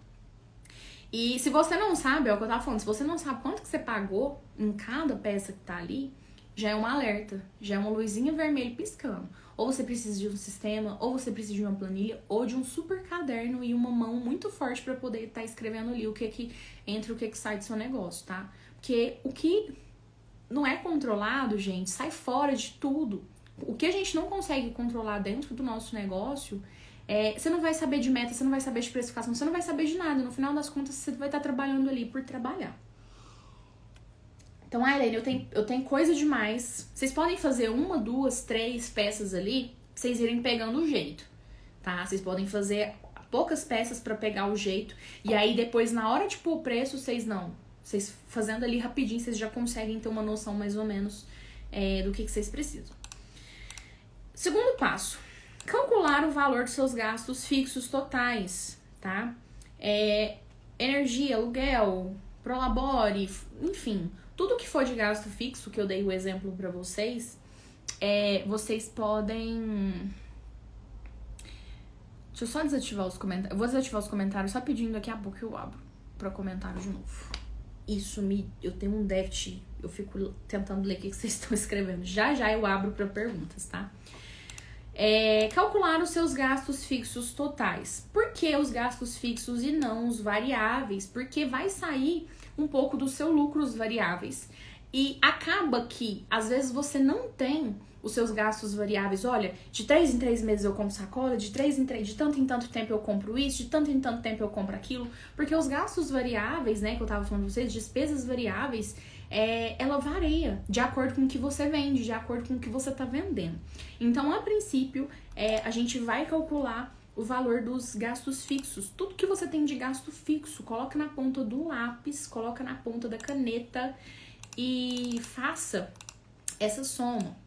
E se você não sabe, é o que eu tava falando, se você não sabe quanto que você pagou em cada peça que tá ali, já é um alerta, já é uma luzinha vermelha piscando. Ou você precisa de um sistema, ou você precisa de uma planilha, ou de um super caderno e uma mão muito forte pra poder estar escrevendo ali o que entra e o que sai do seu negócio, tá? Porque o que não é controlado, gente, sai fora de tudo. O que a gente não consegue controlar dentro do nosso negócio... você não vai saber de meta, você não vai saber de precificação, você não vai saber de nada. No final das contas, você vai estar trabalhando ali por trabalhar. Então, Helene, eu tenho coisa demais. Vocês podem fazer 1, 2, 3 peças ali, pra vocês irem pegando o jeito, tá? Vocês podem fazer poucas peças pra pegar o jeito. E aí, depois, na hora de pôr o preço, vocês fazendo ali rapidinho, vocês já conseguem ter uma noção mais ou menos do que vocês precisam. Segundo passo. Calcular o valor dos seus gastos fixos totais, tá? Energia, aluguel, prolabore, enfim, tudo que for de gasto fixo, que eu dei o exemplo pra vocês, vocês podem... Deixa eu só desativar os comentários. Eu vou desativar os comentários só pedindo, daqui a pouco eu abro pra comentário de novo. Eu tenho um déficit, eu fico tentando ler o que vocês estão escrevendo. Já eu abro pra perguntas, tá? Calcular os seus gastos fixos totais. Por que os gastos fixos e não os variáveis? Porque vai sair um pouco do seu lucro os variáveis. E acaba que, às vezes, você não tem os seus gastos variáveis. Olha, de 3 em 3 meses eu compro sacola, de tanto em tanto tempo eu compro isso, de tanto em tanto tempo eu compro aquilo. Porque os gastos variáveis, né, que eu tava falando pra vocês, despesas variáveis, ela varia de acordo com o que você vende, de acordo com o que você tá vendendo. Então, a princípio, a gente vai calcular o valor dos gastos fixos. Tudo que você tem de gasto fixo, coloca na ponta do lápis, coloca na ponta da caneta e faça essa soma.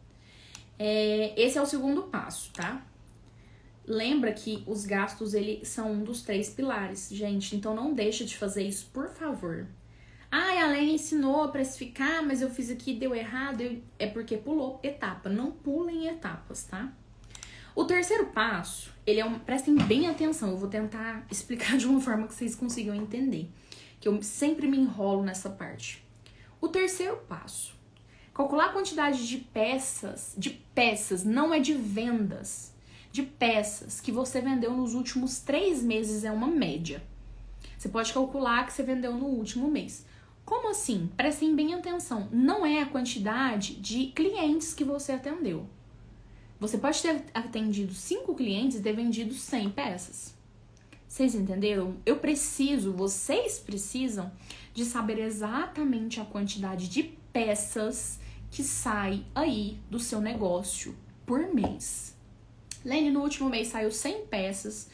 Esse é o segundo passo, tá? Lembra que os gastos, eles são um dos 3 pilares, gente. Então, não deixa de fazer isso, por favor. A Lene ensinou a precificar, mas eu fiz aqui, deu errado. É porque pulou etapa. Não pulem etapas, tá? O terceiro passo, prestem bem atenção. Eu vou tentar explicar de uma forma que vocês consigam entender. Que eu sempre me enrolo nessa parte. O terceiro passo. Calcular a quantidade de peças, não é de vendas, de peças que você vendeu nos últimos 3 meses é uma média. Você pode calcular que você vendeu no último mês. Como assim? Prestem bem atenção. Não é a quantidade de clientes que você atendeu. Você pode ter atendido 5 clientes e ter vendido 100 peças. Vocês entenderam? Vocês precisam de saber exatamente a quantidade de peças que sai aí do seu negócio por mês. Lene, no último mês saiu 100 peças,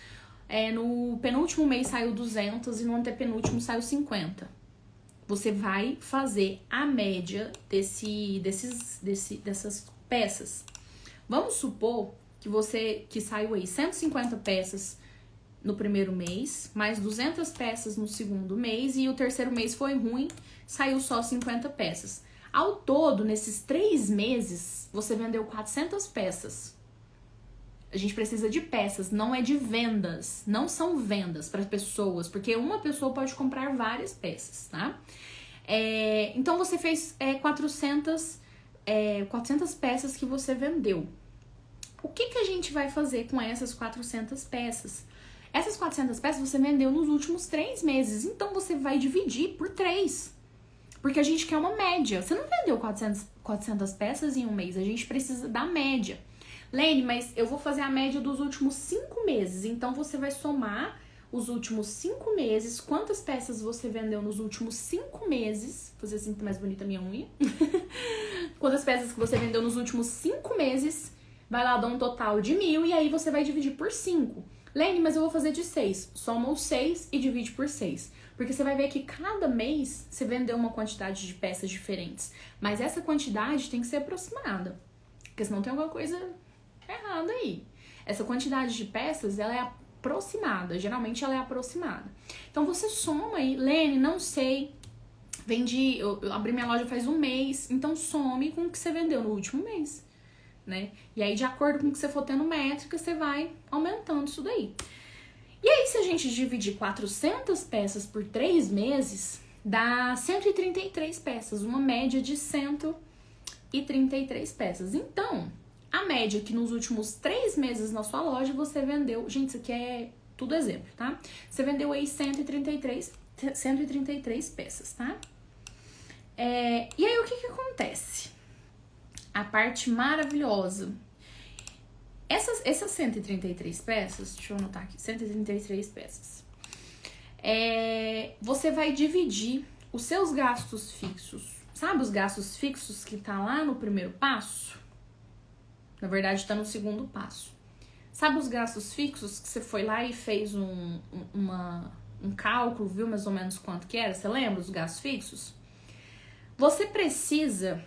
no penúltimo mês saiu 200 e no antepenúltimo saiu 50. Você vai fazer a média dessas peças. Vamos supor que saiu aí 150 peças no primeiro mês, mais 200 peças no segundo mês e o terceiro mês foi ruim, saiu só 50 peças. Ao todo, nesses 3 meses, você vendeu 400 peças. A gente precisa de peças, não é de vendas. Não são vendas para pessoas, porque uma pessoa pode comprar várias peças, tá? Então, você fez 400 peças que você vendeu. O que a gente vai fazer com essas 400 peças? Essas 400 peças você vendeu nos últimos 3 meses, então você vai dividir por 3. Porque a gente quer uma média. Você não vendeu 400 peças em um mês, a gente precisa da média. Lene, mas eu vou fazer a média dos últimos 5 meses. Então, você vai somar os últimos 5 meses, quantas peças você vendeu nos últimos 5 meses. Vou fazer assim, tá mais bonita a minha unha. Quantas peças que você vendeu nos últimos 5 meses, vai lá dar um total de 1.000 e aí você vai dividir por 5. Lene, mas eu vou fazer de 6. Soma os 6 e divide por 6. Porque você vai ver que cada mês você vendeu uma quantidade de peças diferentes. Mas essa quantidade tem que ser aproximada. Porque senão tem alguma coisa errada aí. Essa quantidade de peças, ela é aproximada. Geralmente ela é aproximada. Então você soma aí. Lene, não sei. Eu abri minha loja faz 1 mês. Então some com o que você vendeu no último mês. Né? E aí, de acordo com o que você for tendo métrica, você vai aumentando isso daí. E aí, se a gente dividir 400 peças por 3 meses, dá 133 peças, uma média de 133 peças. Então, a média que nos últimos 3 meses na sua loja você vendeu... Gente, isso aqui é tudo exemplo, tá? Você vendeu aí 133 peças, tá? E aí, o que acontece? A parte maravilhosa... Essas 133 peças, deixa eu anotar aqui, 133 peças. Você vai dividir os seus gastos fixos. Sabe os gastos fixos que tá lá no primeiro passo? Na verdade, tá no segundo passo. Sabe os gastos fixos que você foi lá e fez um cálculo, viu mais ou menos quanto que era? Você lembra os gastos fixos? Você precisa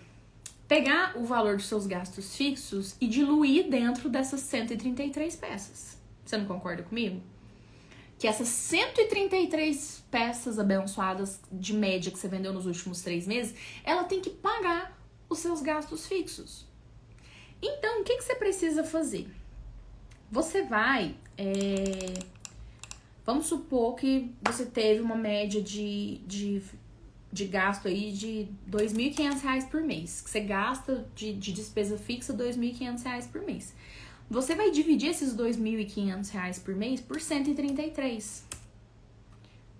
pegar o valor dos seus gastos fixos e diluir dentro dessas 133 peças. Você não concorda comigo? que essas 133 peças abençoadas de média que você vendeu nos últimos 3 meses, ela tem que pagar os seus gastos fixos. Então, o que você precisa fazer? Você vai... Vamos supor que você teve uma média de gasto aí de R$ 2.500 por mês. Que você gasta de despesa fixa R$ 2.500 por mês. Você vai dividir esses R$ 2.500 por mês por 133.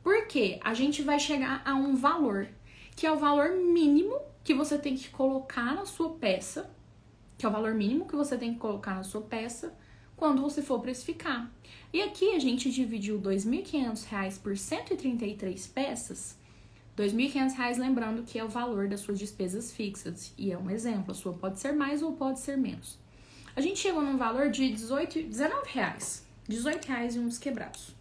Por quê? A gente vai chegar a um valor, que é o valor mínimo que você tem que colocar na sua peça, quando você for precificar. E aqui a gente dividiu R$ 2.500 por 133 peças. R$ 2.500, lembrando que é o valor das suas despesas fixas. E é um exemplo, a sua pode ser mais ou pode ser menos. A gente chegou num valor de R$19. R$18 e uns quebrados.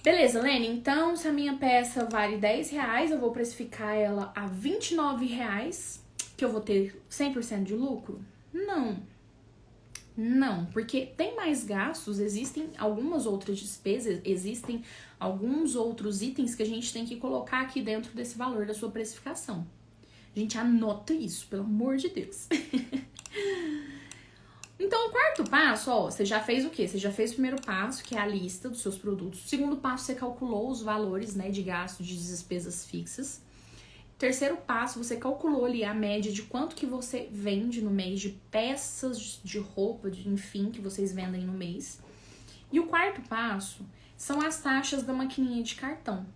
Beleza, Lene, então se a minha peça vale R$10, eu vou precificar ela a R$29, que eu vou ter 100% de lucro? Não, porque tem mais gastos, existem algumas outras despesas, existem alguns outros itens que a gente tem que colocar aqui dentro desse valor da sua precificação. A gente anota isso, pelo amor de Deus. Então, o quarto passo, você já fez o quê? Você já fez o primeiro passo, que é a lista dos seus produtos. O segundo passo, você calculou os valores, né, de gasto de despesas fixas. Terceiro passo, você calculou ali a média de quanto que você vende no mês, de peças de roupa, enfim, que vocês vendem no mês. E o quarto passo são as taxas da maquininha de cartão.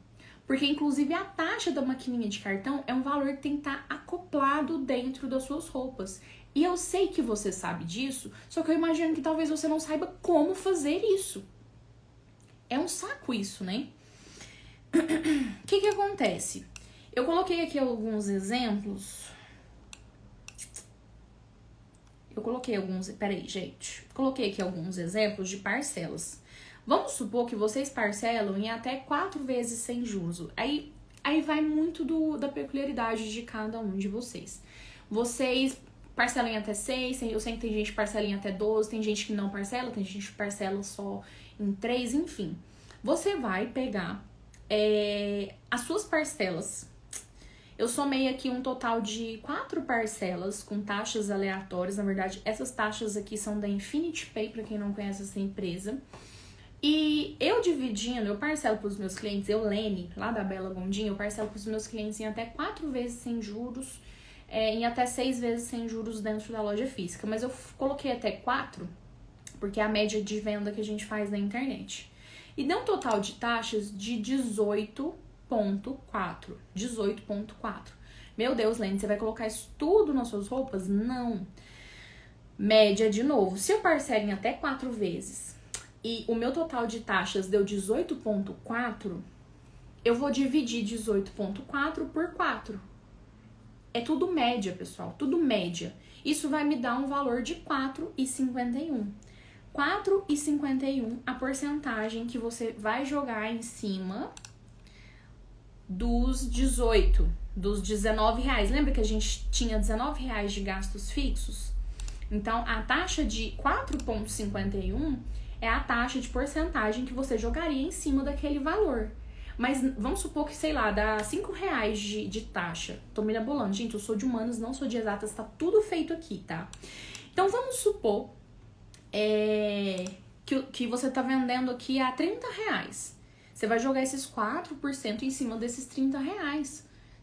Porque, inclusive, a taxa da maquininha de cartão é um valor que tem que estar acoplado dentro das suas roupas. E eu sei que você sabe disso, só que eu imagino que talvez você não saiba como fazer isso. É um saco isso, né? O que acontece? Eu coloquei aqui alguns exemplos. Peraí, gente. Coloquei aqui alguns exemplos de parcelas. Vamos supor que vocês parcelam em até 4 vezes sem juros. Aí vai muito da peculiaridade de cada um de vocês. Vocês parcelam em até 6, eu sei que tem gente que parcela em até 12, tem gente que não parcela, tem gente que parcela só em 3, enfim. Você vai pegar as suas parcelas. Eu somei aqui um total de 4 parcelas com taxas aleatórias. Na verdade, essas taxas aqui são da Infinity Pay, para quem não conhece essa empresa. E eu parcelo para os meus clientes, Lene, lá da Bela Gondim, eu parcelo para os meus clientes em até 4 vezes sem juros, em até 6 vezes sem juros dentro da loja física. Mas eu coloquei até 4, porque é a média de venda que a gente faz na internet. E deu um total de taxas de 18,4. Meu Deus, Lene, você vai colocar isso tudo nas suas roupas? Não. Média de novo. Se eu parcelo em até 4 vezes e o meu total de taxas deu 18,4, eu vou dividir 18,4 por 4. É tudo média, pessoal, tudo média. Isso vai me dar um valor de 4,51. 4,51 a porcentagem que você vai jogar em cima dos 18, dos R$19. Lembra que a gente tinha R$19 de gastos fixos? Então, a taxa de 4,51 é a taxa de porcentagem que você jogaria em cima daquele valor. Mas vamos supor que, sei lá, dá R$5 de taxa. Tô me elaborando. Gente, eu sou de humanas, não sou de exatas, tá tudo feito aqui, tá? Então, vamos supor que você tá vendendo aqui a R$30. Você vai jogar esses 4% em cima desses R$30,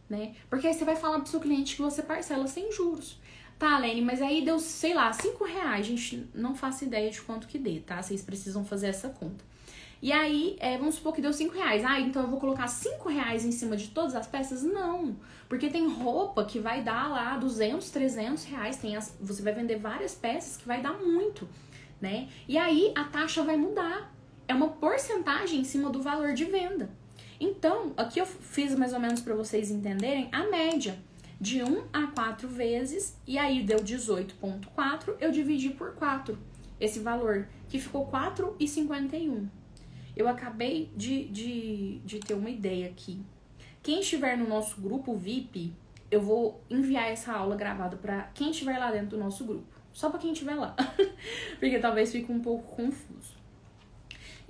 né? Porque aí você vai falar pro seu cliente que você parcela sem juros. Tá, Lene, mas aí deu, sei lá, R$5. Gente, não faço ideia de quanto que dê, tá? Vocês precisam fazer essa conta. E aí, vamos supor que deu R$5. Ah, então eu vou colocar R$5 em cima de todas as peças? Não, porque tem roupa que vai dar lá R$200, R$300. Você vai vender várias peças que vai dar muito, né? E aí, a taxa vai mudar. É uma porcentagem em cima do valor de venda. Então, aqui eu fiz mais ou menos para vocês entenderem a média de 1 a 4 vezes, e aí deu 18,4, eu dividi por 4 esse valor, que ficou 4,51. Eu acabei de ter uma ideia aqui. Quem estiver no nosso grupo VIP, eu vou enviar essa aula gravada para quem estiver lá dentro do nosso grupo. Só para quem estiver lá. Porque talvez fique um pouco confuso.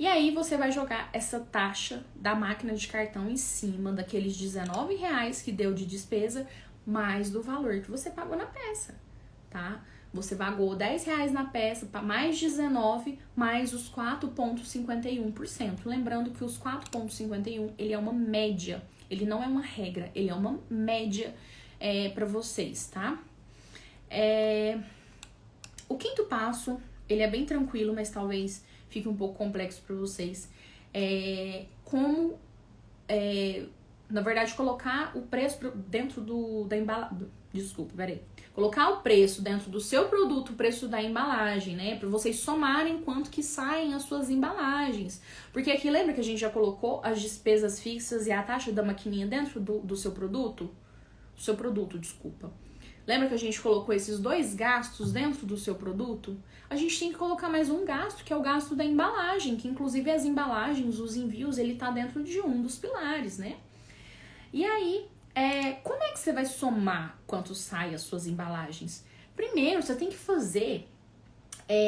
E aí você vai jogar essa taxa da máquina de cartão em cima daqueles R$19 que deu de despesa, mais do valor que você pagou na peça, tá? Você pagou R$10 na peça, mais 19, mais os 4,51%. Lembrando que os 4,51, ele é uma média, ele não é uma regra, ele é uma média para vocês, tá? O quinto passo, ele é bem tranquilo, mas talvez fique um pouco complexo para vocês. Na verdade, colocar o preço dentro da embalagem. Desculpa, peraí. Colocar o preço dentro do seu produto, o preço da embalagem, né? Para vocês somarem quanto que saem as suas embalagens. Porque aqui, lembra que a gente já colocou as despesas fixas e a taxa da maquininha dentro do seu produto? Do seu produto, desculpa. Lembra que a gente colocou esses dois gastos dentro do seu produto? A gente tem que colocar mais um gasto, que é o gasto da embalagem, que inclusive as embalagens, os envios, ele tá dentro de um dos pilares, né? E aí, como é que você vai somar quanto sai as suas embalagens? Primeiro, você tem que fazer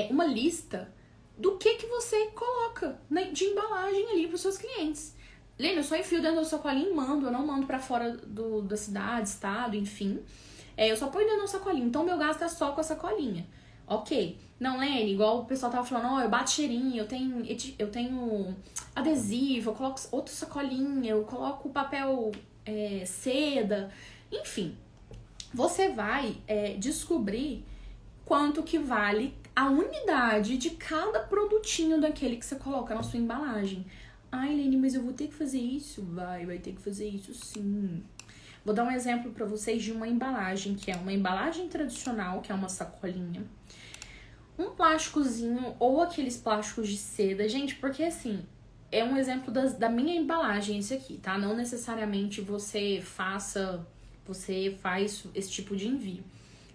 uma lista do que você coloca, né, de embalagem ali para os seus clientes. Lembra, eu só enfio dentro da sacolinha e mando, eu não mando para fora da cidade, estado, enfim. Eu só ponho dentro da sacolinha, então meu gasto é só com a sacolinha. Ok. Não, Lene, igual o pessoal tava falando, eu bato cheirinho, eu tenho adesivo, eu coloco outra sacolinha, eu coloco papel seda, enfim. Você vai descobrir quanto que vale a unidade de cada produtinho daquele que você coloca na sua embalagem. Ai, Lene, mas eu vou ter que fazer isso? Vai ter que fazer isso sim. Vou dar um exemplo para vocês de uma embalagem, que é uma embalagem tradicional, que é uma sacolinha. Um plásticozinho ou aqueles plásticos de seda, gente, porque assim, é um exemplo da minha embalagem esse aqui, tá? Não necessariamente você faz esse tipo de envio.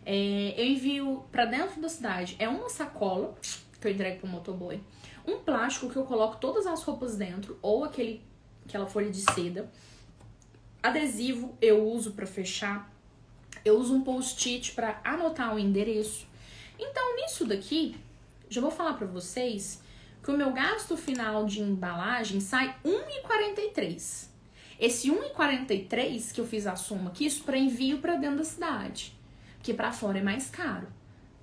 Eu envio para dentro da cidade, uma sacola que eu entrego pro motoboy, um plástico que eu coloco todas as roupas dentro, ou aquela folha de seda. Adesivo eu uso para fechar, eu uso um post-it para anotar o endereço. Então, nisso daqui, já vou falar para vocês que o meu gasto final de embalagem sai R$1,43. Esse R$1,43 que eu fiz a soma aqui, isso para envio para dentro da cidade, porque para fora é mais caro,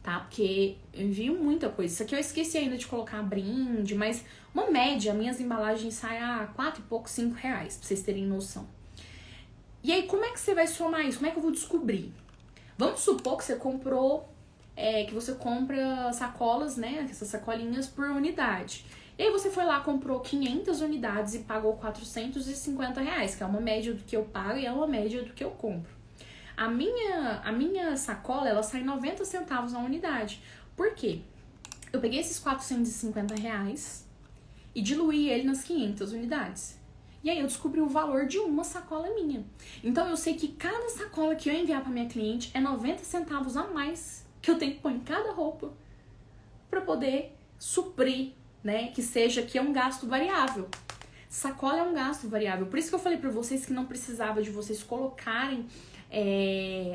tá? Porque eu envio muita coisa. Isso aqui eu esqueci ainda de colocar brinde, mas uma média, minhas embalagens saem a R$4 e pouco, R$5, pra vocês terem noção. E aí, como é que você vai somar isso? Como é que eu vou descobrir? Vamos supor que você comprou, que você compra sacolas, né? Essas sacolinhas por unidade. E aí você foi lá, comprou 500 unidades e pagou R$450, que é uma média do que eu pago e é uma média do que eu compro. A minha sacola, ela sai 90 centavos a unidade. Por quê? Eu peguei esses R$450 e diluí ele nas 500 unidades. E aí eu descobri o valor de uma sacola minha. Então eu sei que cada sacola que eu enviar para minha cliente é 90 centavos a mais que eu tenho que pôr em cada roupa para poder suprir, né? Que é um gasto variável. Sacola é um gasto variável. Por isso que eu falei para vocês que não precisava de vocês colocarem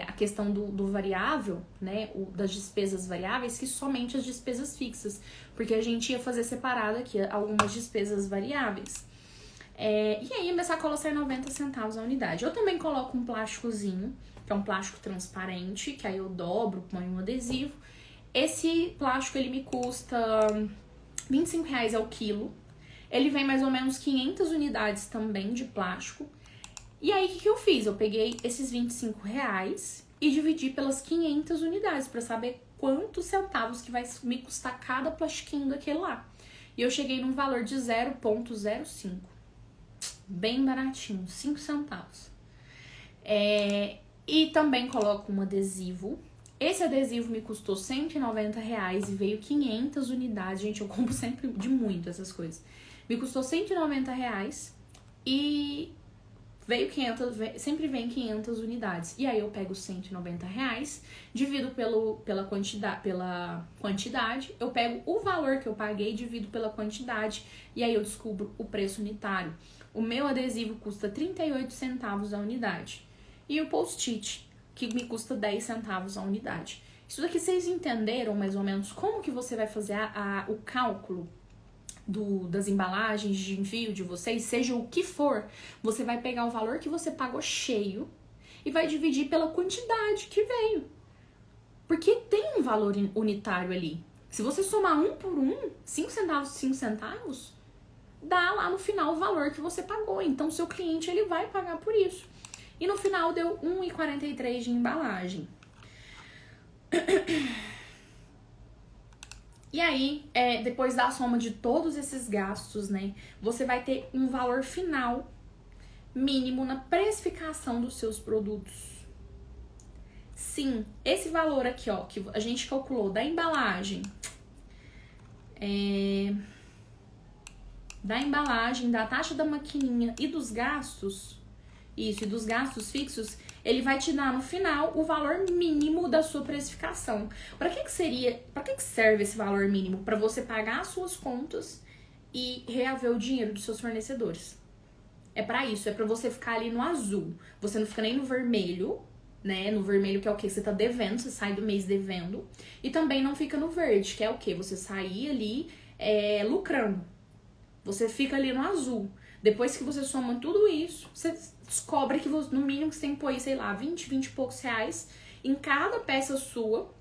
a questão do variável, né? Das despesas variáveis, que somente as despesas fixas. Porque a gente ia fazer separado aqui algumas despesas variáveis. E aí, minha sacola sai 90 centavos a unidade. Eu também coloco um plásticozinho, que é um plástico transparente, que aí eu dobro, ponho um adesivo. Esse plástico, ele me custa R$25 ao quilo. Ele vem mais ou menos 500 unidades também de plástico. E aí, o que eu fiz? Eu peguei esses R$25 e dividi pelas 500 unidades, para saber quantos centavos que vai me custar cada plastiquinho daquele lá. E eu cheguei num valor de 0,05. Bem baratinho, 5 centavos. E também coloco um adesivo. Esse adesivo me custou R$190 e veio 500 unidades. Gente, eu compro sempre de muito essas coisas. Me custou R$190 e sempre vem 500 unidades. E aí eu pego os R$190, divido pela quantidade, eu pego o valor que eu paguei, divido pela quantidade e aí eu descubro o preço unitário. O meu adesivo custa 38 centavos a unidade. E o post-it, que me custa 10 centavos a unidade. Isso daqui vocês entenderam mais ou menos como que você vai fazer o cálculo das embalagens de envio de vocês, seja o que for, você vai pegar o valor que você pagou cheio e vai dividir pela quantidade que veio. Porque tem um valor unitário ali. Se você somar um por um, 5 centavos, 5 centavos, dá lá no final o valor que você pagou. Então, seu cliente ele vai pagar por isso. E no final deu R$1,43 de embalagem. E aí, depois da soma de todos esses gastos, né, você vai ter um valor final mínimo na precificação dos seus produtos. Sim, esse valor aqui, ó, que a gente calculou da embalagem, da taxa da maquininha e dos gastos, e dos gastos fixos, ele vai te dar no final o valor mínimo da sua precificação. Para que serve esse valor mínimo? Para você pagar as suas contas e reaver o dinheiro dos seus fornecedores. É para isso, é para você ficar ali no azul. Você não fica nem no vermelho, né? No vermelho que é o que? Você tá devendo, você sai do mês devendo. E também não fica no verde, que é o que? Você sair ali lucrando. Você fica ali no azul. Depois que você soma tudo isso, você descobre que no mínimo você tem que pôr, sei lá, 20 e poucos reais em cada peça sua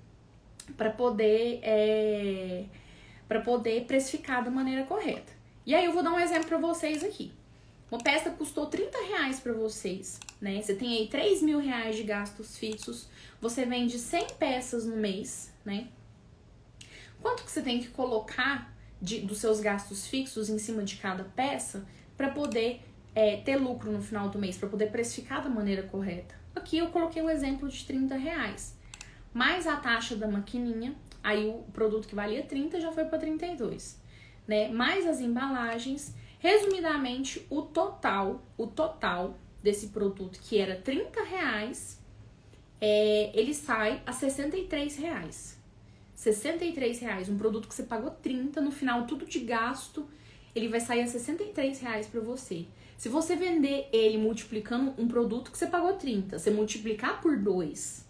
para poder precificar da maneira correta. E aí eu vou dar um exemplo para vocês aqui. Uma peça custou R$30 para vocês, né? Você tem aí R$3.000 de gastos fixos, você vende 100 peças no mês, né? Quanto que você tem que colocar dos seus gastos fixos em cima de cada peça para poder ter lucro no final do mês, para poder precificar da maneira correta? Aqui eu coloquei um exemplo de R$30, mais a taxa da maquininha, aí o produto que valia 30 já foi para 32, né? Mais as embalagens. Resumidamente, o total desse produto, que era R$30, ele sai a R$63. R$63, um produto que você pagou 30, no final tudo de gasto, ele vai sair a R$63 para você. Se você vender ele multiplicando um produto que você pagou 30, você multiplicar por 2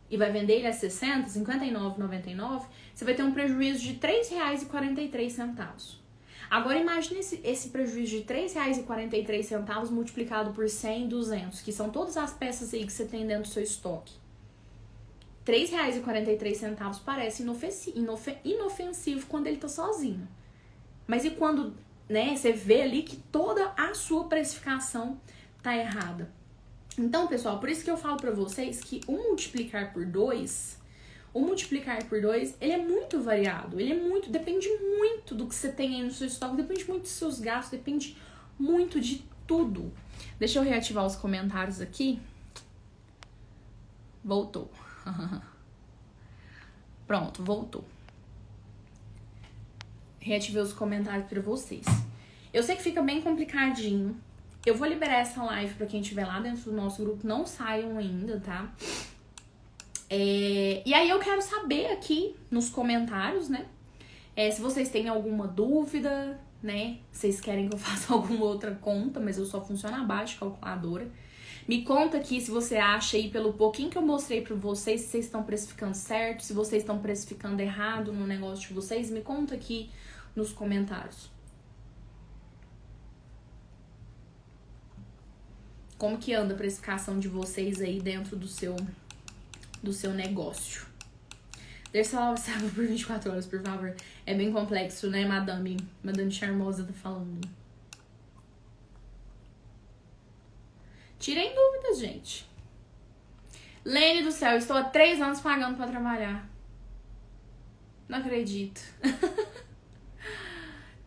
e vai vender ele a 60, R$59,99, você vai ter um prejuízo de R$3,43. Agora imagine esse prejuízo de R$3,43 multiplicado por 100 e 200, que são todas as peças aí que você tem dentro do seu estoque. R$3,43 parece inofensivo quando ele tá sozinho. Mas e quando, né, você vê ali que toda a sua precificação tá errada? Então, pessoal, por isso que eu falo pra vocês que o multiplicar por 2, ele é muito variado, depende muito do que você tem aí no seu estoque, depende muito dos seus gastos, depende muito de tudo. Deixa eu reativar os comentários aqui. Voltou. Pronto, voltou. Reativei os comentários pra vocês. Eu sei que fica bem complicadinho. Eu vou liberar essa live pra quem estiver lá dentro do nosso grupo. Não saiam ainda, tá? E aí eu quero saber aqui nos comentários, né? Se vocês têm alguma dúvida, né? Vocês querem que eu faça alguma outra conta, mas eu só funciono abaixo, calculadora. Me conta aqui se você acha aí, pelo pouquinho que eu mostrei pra vocês, se vocês estão precificando certo, se vocês estão precificando errado no negócio de vocês. Me conta aqui nos comentários. Como que anda a precificação de vocês aí dentro do seu negócio? Deixa ela salva por 24 horas, por favor. É bem complexo, né, Madame Charmosa tá falando. Tirem dúvidas, gente. Lene do céu, estou há 3 anos pagando pra trabalhar. Não acredito.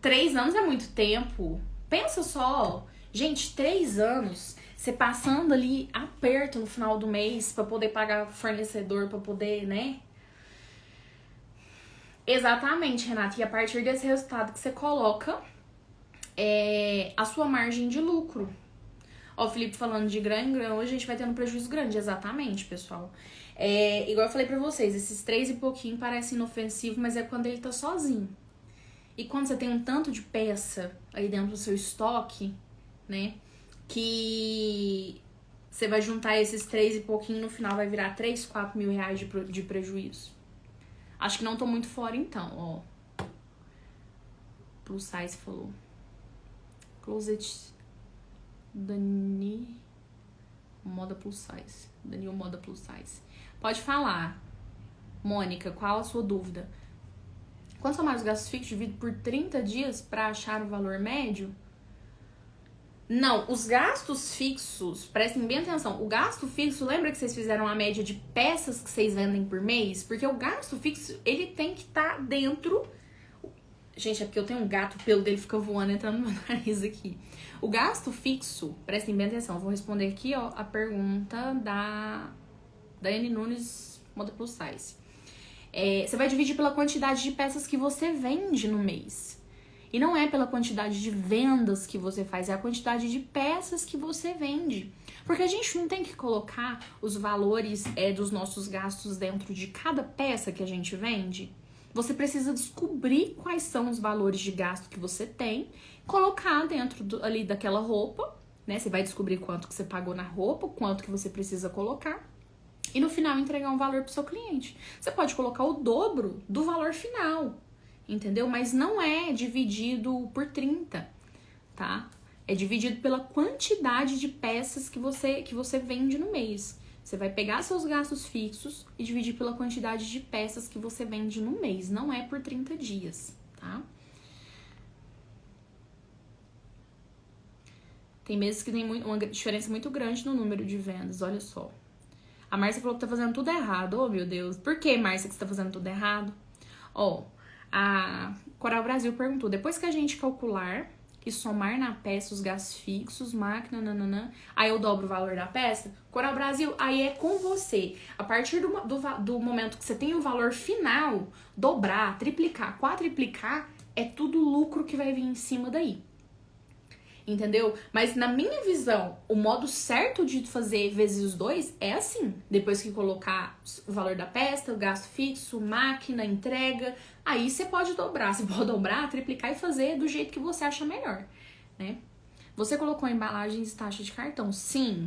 3 anos é muito tempo. Pensa só. Gente, 3 anos, você passando ali aperto no final do mês pra poder pagar fornecedor, pra poder, né? Exatamente, Renata. E a partir desse resultado que você coloca a sua margem de lucro. Ó, o Felipe falando de grão em grão, a gente vai tendo um prejuízo grande. Exatamente, pessoal. Igual eu falei pra vocês, esses 3 e pouquinho parece inofensivo, mas é quando ele tá sozinho. E quando você tem um tanto de peça aí dentro do seu estoque, né, que você vai juntar esses 3 e pouquinho, no final vai virar 3, 4 mil reais de prejuízo. Acho que não tô muito fora então, ó. plus size falou. Closet Dani Moda plus size. Daniel Moda plus size. Pode falar. Mônica, qual a sua dúvida? Quanto são mais os gastos fixos dividido por 30 dias para achar o valor médio? Não, os gastos fixos, prestem bem atenção, o gasto fixo, lembra que vocês fizeram a média de peças que vocês vendem por mês? Porque o gasto fixo, ele tem que estar dentro... Gente, é porque eu tenho um gato, o pelo dele fica voando, entrando no meu nariz aqui. O gasto fixo, prestem bem atenção, eu vou responder aqui, ó, a pergunta da Daiane Nunes, Moda Plus Size. Você vai dividir pela quantidade de peças que você vende no mês. E não é pela quantidade de vendas que você faz, é a quantidade de peças que você vende. Porque a gente não tem que colocar os valores dos nossos gastos dentro de cada peça que a gente vende. Você precisa descobrir quais são os valores de gasto que você tem, colocar dentro ali daquela roupa, né? Você vai descobrir quanto que você pagou na roupa, quanto que você precisa colocar. E no final entregar um valor pro seu cliente. Você pode colocar o dobro do valor final. Entendeu? Mas não é dividido por 30, tá? É dividido pela quantidade de peças que você vende no mês. Você vai pegar seus gastos fixos e dividir pela quantidade de peças que você vende no mês. Não é por 30 dias, tá? Tem meses que tem uma diferença muito grande no número de vendas, olha só. A Márcia falou que tá fazendo tudo errado. Oh, meu Deus. Por que, Márcia, que você tá fazendo tudo errado? Ó... A Coral Brasil perguntou, depois que a gente calcular e somar na peça os gastos fixos, máquina, nananã, aí eu dobro o valor da peça? Coral Brasil, aí é com você. A partir do momento que você tem o valor final, dobrar, triplicar, quadriplicar, é tudo lucro que vai vir em cima daí. Entendeu? Mas na minha visão, o modo certo de fazer vezes 2 é assim. Depois que colocar o valor da peça, o gasto fixo, máquina, entrega, aí você pode dobrar. Você pode dobrar, triplicar e fazer do jeito que você acha melhor, né? Você colocou embalagens e taxa de cartão? Sim.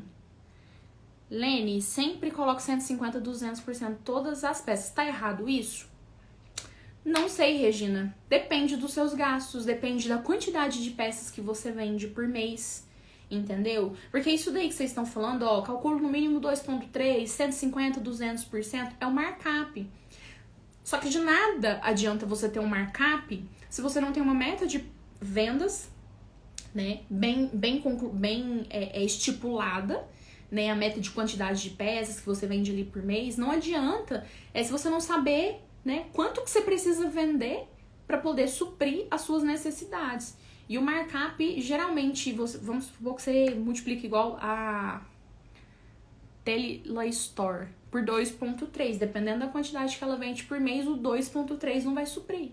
Lene, sempre coloco 150%, 200% todas as peças. Tá errado isso? Não sei, Regina. Depende dos seus gastos, depende da quantidade de peças que você vende por mês, entendeu? Porque isso daí que vocês estão falando, ó, calculo no mínimo 2,3, 150%, 200%, é o markup. Só que de nada adianta você ter um markup se você não tem uma meta de vendas, né, bem estipulada, né, a meta de quantidade de peças que você vende ali por mês. Não adianta se você não saber, né, quanto que você precisa vender para poder suprir as suas necessidades. E o markup, geralmente, vamos supor que você multiplica igual a Telestore por 2,3. Dependendo da quantidade que ela vende por mês, o 2,3 não vai suprir.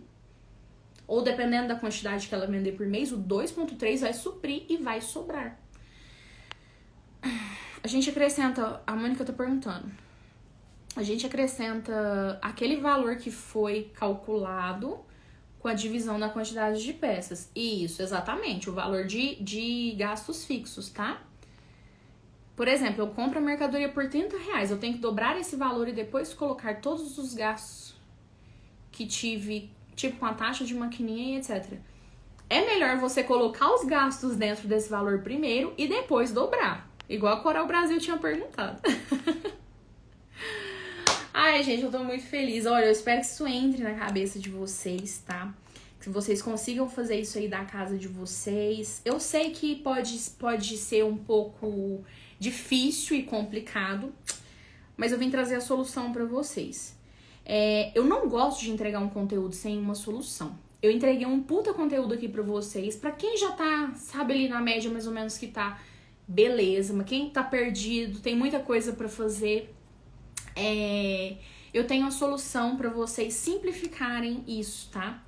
Ou dependendo da quantidade que ela vender por mês, o 2,3 vai suprir e vai sobrar. A gente acrescenta, a Mônica tá perguntando, a gente acrescenta aquele valor que foi calculado com a divisão da quantidade de peças. Isso, exatamente, o valor de gastos fixos, tá? Por exemplo, eu compro a mercadoria por R$30, eu tenho que dobrar esse valor e depois colocar todos os gastos que tive, tipo com a taxa de maquininha e etc. É melhor você colocar os gastos dentro desse valor primeiro e depois dobrar. Igual a Coral Brasil tinha perguntado. Ai, gente, eu tô muito feliz. Olha, eu espero que isso entre na cabeça de vocês, tá? Que vocês consigam fazer isso aí da casa de vocês. Eu sei que pode ser um pouco difícil e complicado, mas eu vim trazer a solução pra vocês. Eu não gosto de entregar um conteúdo sem uma solução. Eu entreguei um puta conteúdo aqui pra vocês. Pra quem já tá, sabe, ali na média mais ou menos que tá, beleza. Mas quem tá perdido, tem muita coisa pra fazer, eu tenho a solução pra vocês simplificarem isso, tá?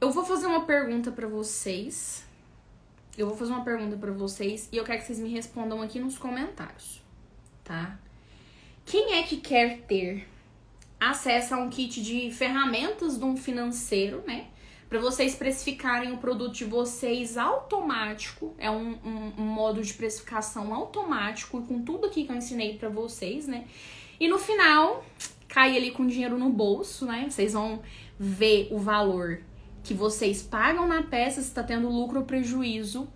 Eu vou fazer uma pergunta pra vocês. E eu quero que vocês me respondam aqui nos comentários, tá? Quem é que quer ter acesso a um kit de ferramentas de um financeiro, né? Pra vocês precificarem o produto de vocês automático. É um modo de precificação automático com tudo aqui que eu ensinei pra vocês, né? E no final, cair ali com dinheiro no bolso, né? Vocês vão ver o valor que vocês pagam na peça, se está tendo lucro ou prejuízo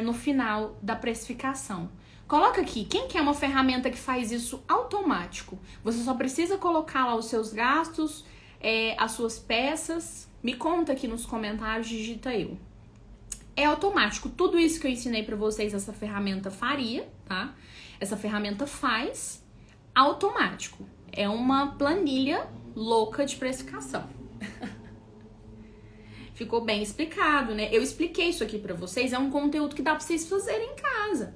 no final da precificação. Coloca aqui, quem quer uma ferramenta que faz isso automático? Você só precisa colocar lá os seus gastos, as suas peças. Me conta aqui nos comentários, digita eu. É automático. Tudo isso que eu ensinei pra vocês, essa ferramenta faria, tá? Essa ferramenta faz automático. É uma planilha louca de precificação. Ficou bem explicado, né? Eu expliquei isso aqui pra vocês, é um conteúdo que dá pra vocês fazerem em casa.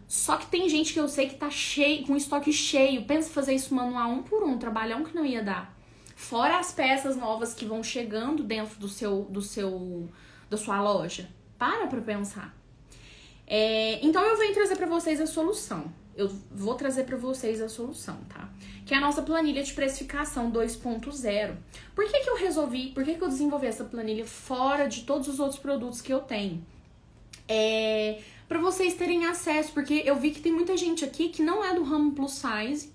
Só que tem gente que eu sei que tá cheio, com estoque cheio. Pensa em fazer isso manual um por um, trabalhão que não ia dar. Fora as peças novas que vão chegando dentro da sua loja. Para pra pensar. Então eu venho trazer pra vocês a solução. Eu vou trazer pra vocês a solução, tá? Que é a nossa planilha de precificação 2.0. Por que que eu desenvolvi essa planilha fora de todos os outros produtos que eu tenho? Pra vocês terem acesso, porque eu vi que tem muita gente aqui que não é do ramo plus size,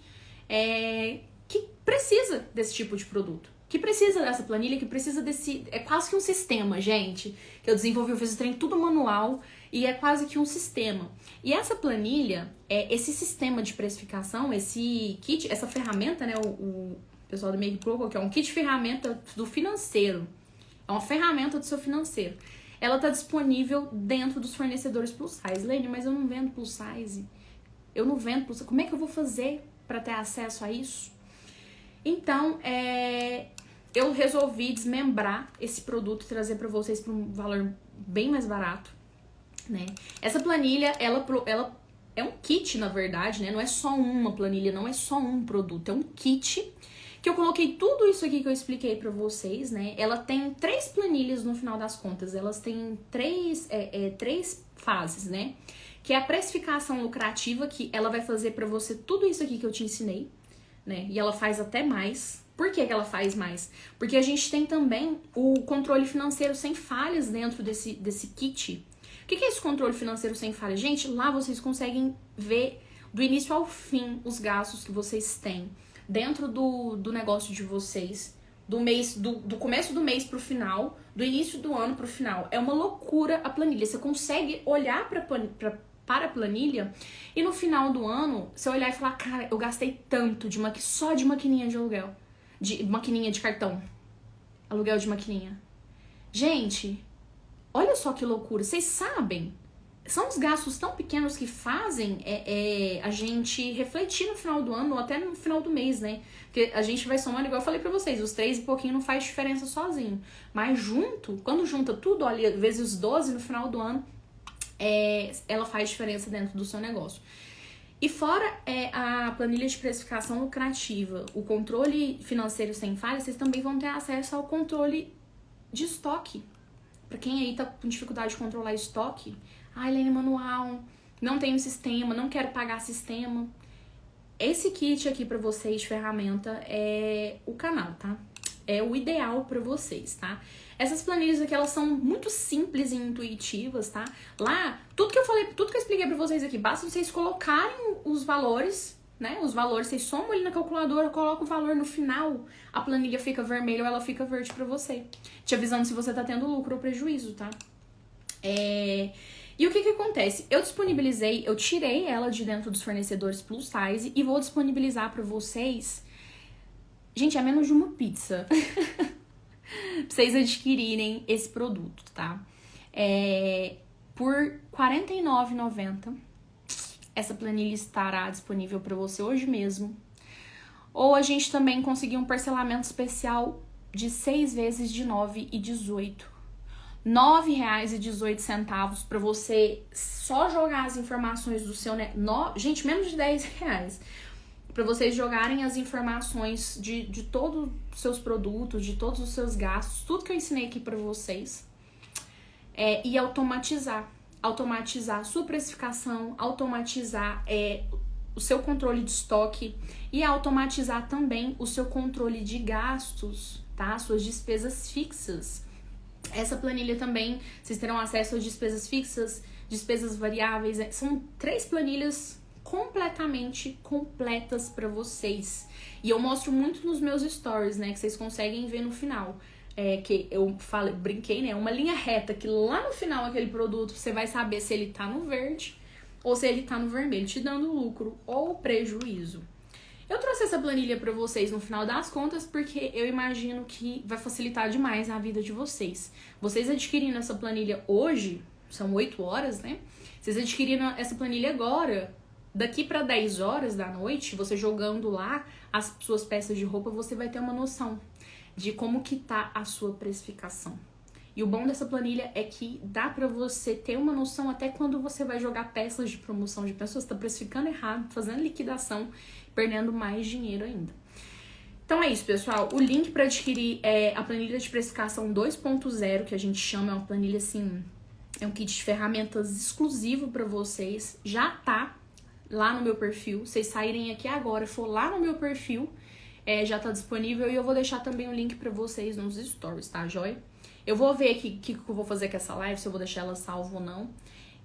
que precisa desse tipo de produto. Que precisa dessa planilha, que precisa desse... É quase que um sistema, gente. Que eu desenvolvi, eu fiz o trem tudo manual e é quase que um sistema. E essa planilha, esse sistema de precificação, esse kit, essa ferramenta, né? O pessoal do Make Pro, que é um kit ferramenta do financeiro. É uma ferramenta do seu financeiro. Ela tá disponível dentro dos fornecedores plus size. Lene, mas eu não vendo plus size. Eu não vendo plus size. Como é que eu vou fazer para ter acesso a isso? Então, eu resolvi desmembrar esse produto e trazer para vocês por um valor bem mais barato, né? Essa planilha, ela é um kit, na verdade, né? Não é só uma planilha, não é só um produto, é um kit que eu coloquei tudo isso aqui que eu expliquei para vocês, né? Ela tem 3 planilhas no final das contas, elas têm 3 fases, né? Que é a precificação lucrativa, que ela vai fazer para você tudo isso aqui que eu te ensinei, né? E ela faz até mais. Por que ela faz mais? Porque a gente tem também o controle financeiro sem falhas dentro desse kit. O que é esse controle financeiro sem falhas? Gente, lá vocês conseguem ver do início ao fim os gastos que vocês têm dentro do negócio de vocês, do começo do mês pro final, do início do ano pro final. É uma loucura a planilha. Você consegue olhar para a planilha e no final do ano você olhar e falar, cara, eu gastei tanto só de maquininha de aluguel, de maquininha de cartão, aluguel de maquininha. Gente, olha só que loucura. Vocês sabem, são os gastos tão pequenos que fazem a gente refletir no final do ano ou até no final do mês, né? Porque a gente vai somando, igual eu falei pra vocês, os 3 e pouquinho não faz diferença sozinho. Mas quando junta tudo, olha, vezes 12 no final do ano, ela faz diferença dentro do seu negócio. E fora a planilha de precificação lucrativa, o controle financeiro sem falha, vocês também vão ter acesso ao controle de estoque. Pra quem aí tá com dificuldade de controlar estoque, Lene, manual, não tenho sistema, não quero pagar sistema. Esse kit aqui pra vocês de ferramenta é o canal, tá? É o ideal pra vocês, tá? Essas planilhas aqui, elas são muito simples e intuitivas, tá? Lá, tudo que eu expliquei pra vocês aqui, basta vocês colocarem os valores, né? Os valores, vocês somam ali na calculadora, colocam o valor no final, a planilha fica vermelha ou ela fica verde pra você, te avisando se você tá tendo lucro ou prejuízo, tá? E o que acontece? Eu tirei ela de dentro dos fornecedores plus size e vou disponibilizar pra vocês, gente, é menos de uma pizza. Pra vocês adquirirem esse produto, tá? Por R$ 49,90 essa planilha estará disponível para você hoje mesmo. Ou a gente também conseguiu um parcelamento especial de 6 vezes de R$ 9,18. R$ 9,18 para você só jogar as informações do seu... Gente, menos de R$10. Para vocês jogarem as informações de todos os seus produtos, de todos os seus gastos, tudo que eu ensinei aqui para vocês, e automatizar a sua precificação, automatizar o seu controle de estoque e automatizar também o seu controle de gastos, tá? Suas despesas fixas. Essa planilha também, vocês terão acesso às despesas fixas, despesas variáveis, são 3 planilhas completamente completas pra vocês. E eu mostro muito nos meus stories, né, que vocês conseguem ver no final. Que eu falei, brinquei, né? Uma linha reta, que lá no final aquele produto você vai saber se ele tá no verde ou se ele tá no vermelho, te dando lucro ou prejuízo. Eu trouxe essa planilha pra vocês no final das contas porque eu imagino que vai facilitar demais a vida de vocês. Vocês adquirindo essa planilha hoje, são 8 horas, né? Vocês adquirindo essa planilha agora, daqui pra 10 horas da noite, você jogando lá as suas peças de roupa, você vai ter uma noção de como que tá a sua precificação. E o bom dessa planilha é que dá pra você ter uma noção até quando você vai jogar peças de promoção de pessoas, tá precificando errado, fazendo liquidação, perdendo mais dinheiro ainda. Então é isso, pessoal. O link para adquirir a planilha de precificação 2.0, que a gente chama, é uma planilha assim, é um kit de ferramentas exclusivo para vocês, já tá lá no meu perfil. Vocês saírem aqui agora, for lá no meu perfil, já tá disponível, e eu vou deixar também o link pra vocês nos stories, tá, joia? Eu vou ver aqui o que eu vou fazer com essa live, se eu vou deixar ela salva ou não.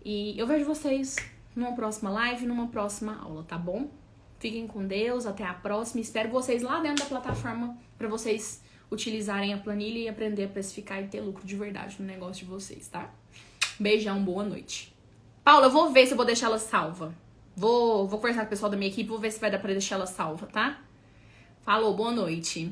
E eu vejo vocês numa próxima live, numa próxima aula, tá bom? Fiquem com Deus, até a próxima. Espero vocês lá dentro da plataforma pra vocês utilizarem a planilha e aprender a precificar e ter lucro de verdade no negócio de vocês, tá? Beijão, boa noite. Paula, eu vou ver se eu vou deixar ela salva. Vou conversar com o pessoal da minha equipe, vou ver se vai dar pra deixar ela salva, tá? Falou, boa noite.